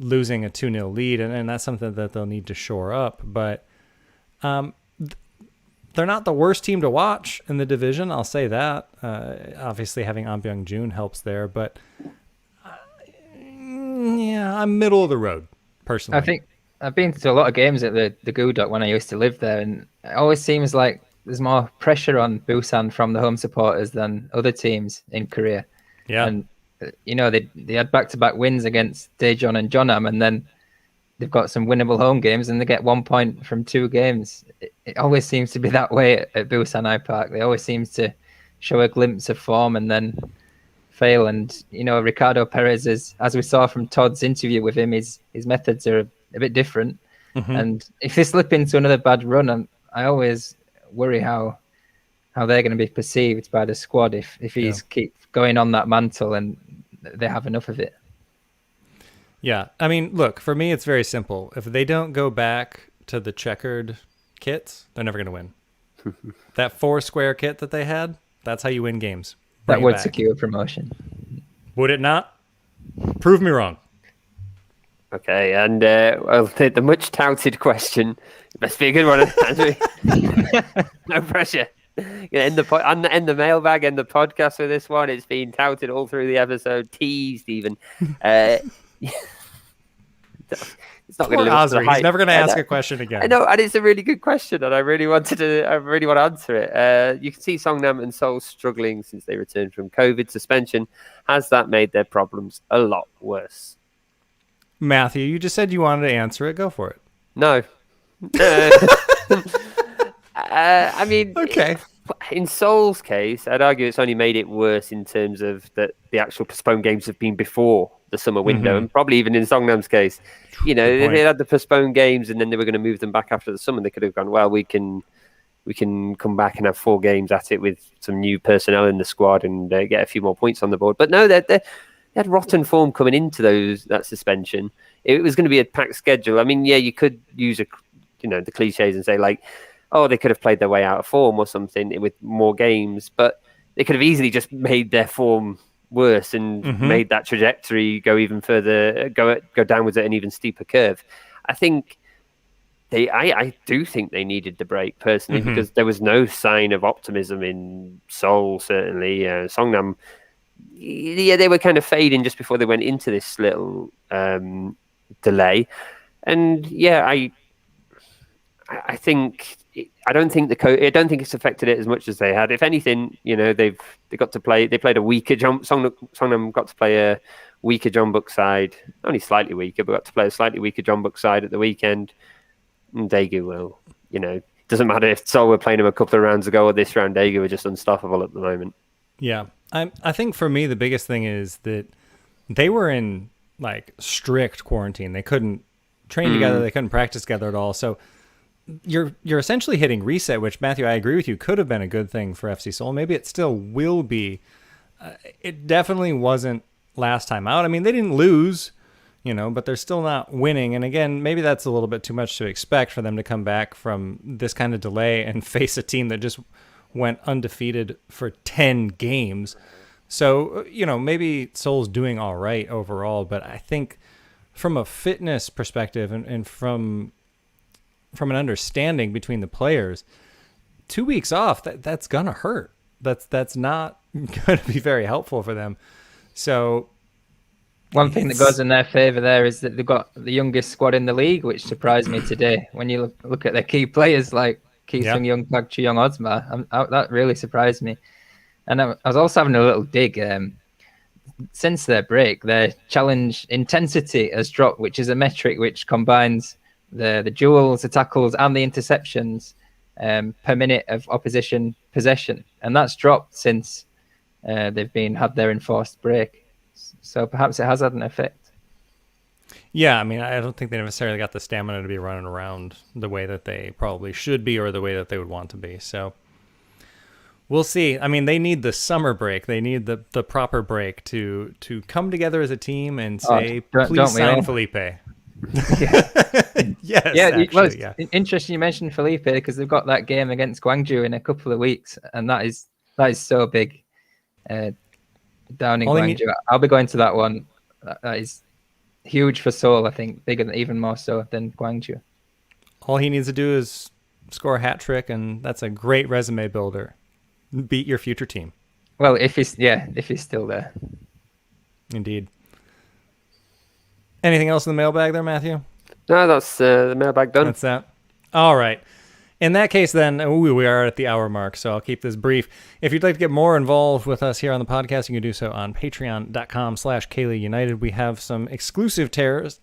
losing a 2-0 lead, and that's something that they'll need to shore up. But they're not the worst team to watch in the division, I'll say that. Obviously, having An Byung-joon helps there. But, yeah, I'm middle of the road, personally. I think I've been to a lot of games at the Gudok when I used to live there, and it always seems like there's more pressure on Busan from the home supporters than other teams in Korea. Yeah. And, they had back-to-back wins against Daejeon and Jeonnam, and then they've got some winnable home games, and they get 1 point from 2 games. It always seems to be that way at Busan I-Park. They always seem to show a glimpse of form and then fail. And, Ricardo Perez, as we saw from Todd's interview with him, his methods are a bit different. Mm-hmm. And if they slip into another bad run, I always worry how they're going to be perceived by the squad if he's keep going on that mantle and they have enough of it. Yeah, I mean, look, for me, it's very simple. If they don't go back to the checkered kits, they're never going to win. That 4-square kit that they had, that's how you win games. That would secure promotion. Would it not? Prove me wrong. Okay, and the much touted question. It must be a good one, Andrew. No pressure. End the mailbag, end the podcast with this one. It's been touted all through the episode, teased even. It's not going to live. He's never going to ask a question again. I know, and it's a really good question, and I really want to answer it. You can see Seongnam and Seoul struggling since they returned from COVID suspension. Has that made their problems a lot worse? Matthew, you just said you wanted to answer it. Go for it. No. I mean, okay. In Seoul's case, I'd argue it's only made it worse in terms of that the actual postponed games have been before the summer window, and probably even in Seongnam's case, they had the postponed games, and then they were going to move them back after the summer. They could have gone, well, we can come back and have 4 games at it with some new personnel in the squad and get a few more points on the board. But no, they had rotten form coming into that suspension. It was going to be a packed schedule. I mean, yeah, you could use the cliches and say like, oh, they could have played their way out of form or something with more games, but they could have easily just made their form worse and made that trajectory go even further, go downwards at an even steeper curve. I think I do think they needed the break personally, because there was no sign of optimism in Seoul, certainly. Seongnam, they were kind of fading just before they went into this little delay. And I don't think it's affected it as much as they had. If anything, they got to play. They played a weaker Seongnam got to play a weaker Jeonbuk side, only slightly weaker, but got to play a slightly weaker Jeonbuk side at the weekend. And Daegu will, doesn't matter if Seoul were playing them a couple of rounds ago or this round. Daegu are just unstoppable at the moment. Yeah, I think for me the biggest thing is that they were in like strict quarantine. They couldn't train together. They couldn't practice together at all. So you're essentially hitting reset, which, Matthew, I agree with you, could have been a good thing for FC Seoul. Maybe it still will be. It definitely wasn't last time out. I mean, they didn't lose, but they're still not winning. And again, maybe that's a little bit too much to expect for them to come back from this kind of delay and face a team that just went undefeated for 10 games. So, maybe Seoul's doing all right overall, but I think from a fitness perspective and from an understanding between the players, 2 weeks off, that's gonna hurt. That's not going to be very helpful for them. So one thing that goes in their favor there is that they've got the youngest squad in the league, which surprised me today. When you look at their key players like Ki Sung-young, Park Chu-young, Ozma, that really surprised me. And I was also having a little dig. Since their break, their challenge intensity has dropped, which is a metric which combines the duels, the tackles, and the interceptions per minute of opposition possession, and that's dropped since they've had their enforced break. So perhaps it has had an effect. Yeah, I mean, I don't think they necessarily got the stamina to be running around the way that they probably should be or the way that they would want to be. So we'll see. I mean, they need the summer break. They need the proper break to come together as a team and say, please sign Felipe. Yes, actually, interesting you mentioned Felipe because they've got that game against Gwangju in a couple of weeks, and that is so big down in Gwangju. I'll be going to that one. That is huge for Seoul, I think, bigger than, even more so than Gwangju. All he needs to do is score a hat trick, and that's a great resume builder. Beat your future team. Well, if he's still there. Indeed. Anything else in the mailbag there, Matthew? No, that's the mailbag done. That's that. All right. In that case, then, we are at the hour mark, so I'll keep this brief. If you'd like to get more involved with us here on the podcast, you can do so on patreon.com/KLeagueUnited. We have some exclusive tiers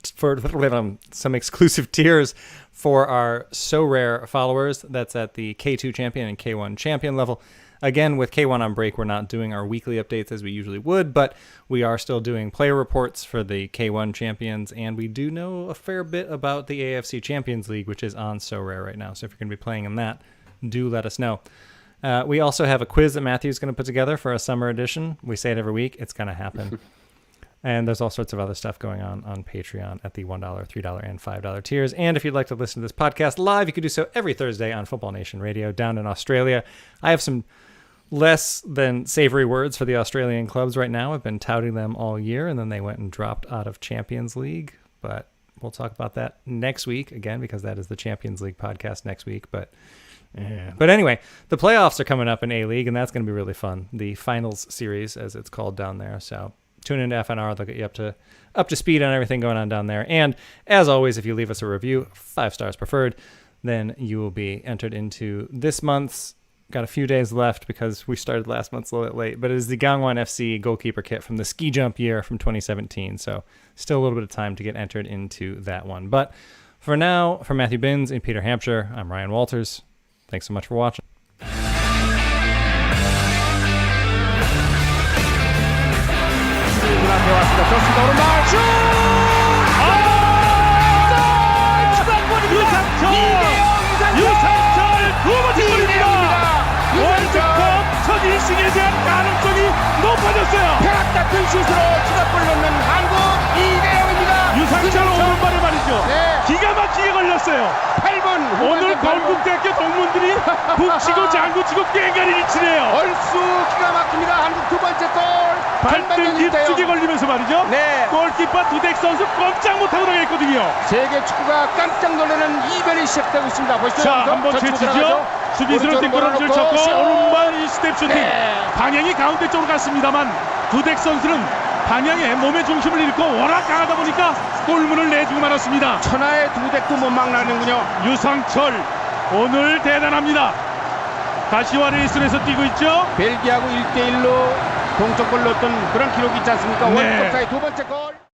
for our So Rare followers. That's at the K2 champion and K1 champion level. Again, with K1 on break, we're not doing our weekly updates as we usually would, but we are still doing player reports for the K1 champions, and we do know a fair bit about the AFC Champions League, which is on So Rare right now. So if you're going to be playing in that, do let us know. We also have a quiz that Matthew's going to put together for a summer edition. We say it every week. It's going to happen. And there's all sorts of other stuff going on Patreon at the $1, $3, and $5 tiers. And if you'd like to listen to this podcast live, you can do so every Thursday on Football Nation Radio down in Australia. I have some less than savory words for the Australian clubs right now. I've been touting them all year, and then they went and dropped out of Champions League. But we'll talk about that next week, again, because that is the Champions League podcast next week. But anyway, the playoffs are coming up in A-League, and that's going to be really fun. The finals series, as it's called down there. So tune into FNR. They'll get you up to speed on everything going on down there. And as always, if you leave us a review, 5 stars preferred, then you will be entered into this month's. Got a few days left because we started last month's a little bit late, but it is the Gangwon FC goalkeeper kit from the ski jump year from 2017. So still a little bit of time to get entered into that one. But for now, for Matthew Binns and Peter Hampshire, I'm Ryan Walters. Thanks so much for watching. 월드컵 첫 1승에 대한 가능성이 높아졌어요. 벼락 같은 슛으로 추가골 넣는 한국 2대0입니다. 유상철 오른발에 말이죠. 네. 기가 막히게 걸렸어요. 8번 오늘 건국대학교 동문들이 북치고 장구치고 깽가리를 치네요. 얼쑤 기가 막힙니다. 한국 두 번째 골. 발등 뒤쪽에 걸리면서 말이죠. 네. 골키퍼 두덱 선수 꼼짝 못하고 나가있거든요. 세계 축구가 깜짝 놀라는 이변이 시작되고 있습니다. 보시죠. 자, 한번 제치죠. 수비수는 뒷걸음질 쳤고 오른발 스텝 슈팅. 네. 방향이 가운데 쪽으로 갔습니다만 두덱 선수는 방향에 몸의 중심을 잃고 워낙 강하다 보니까 골문을 내주고 말았습니다. 천하의 두덱도 못 막나는군요. 유상철 오늘 대단합니다. 가시와 레이슨에서 뛰고 있죠. 벨기아하고 1대1로 동점골 넣었던 그런 기록이 있지 않습니까? 네. 월드컵사의 두 번째 골.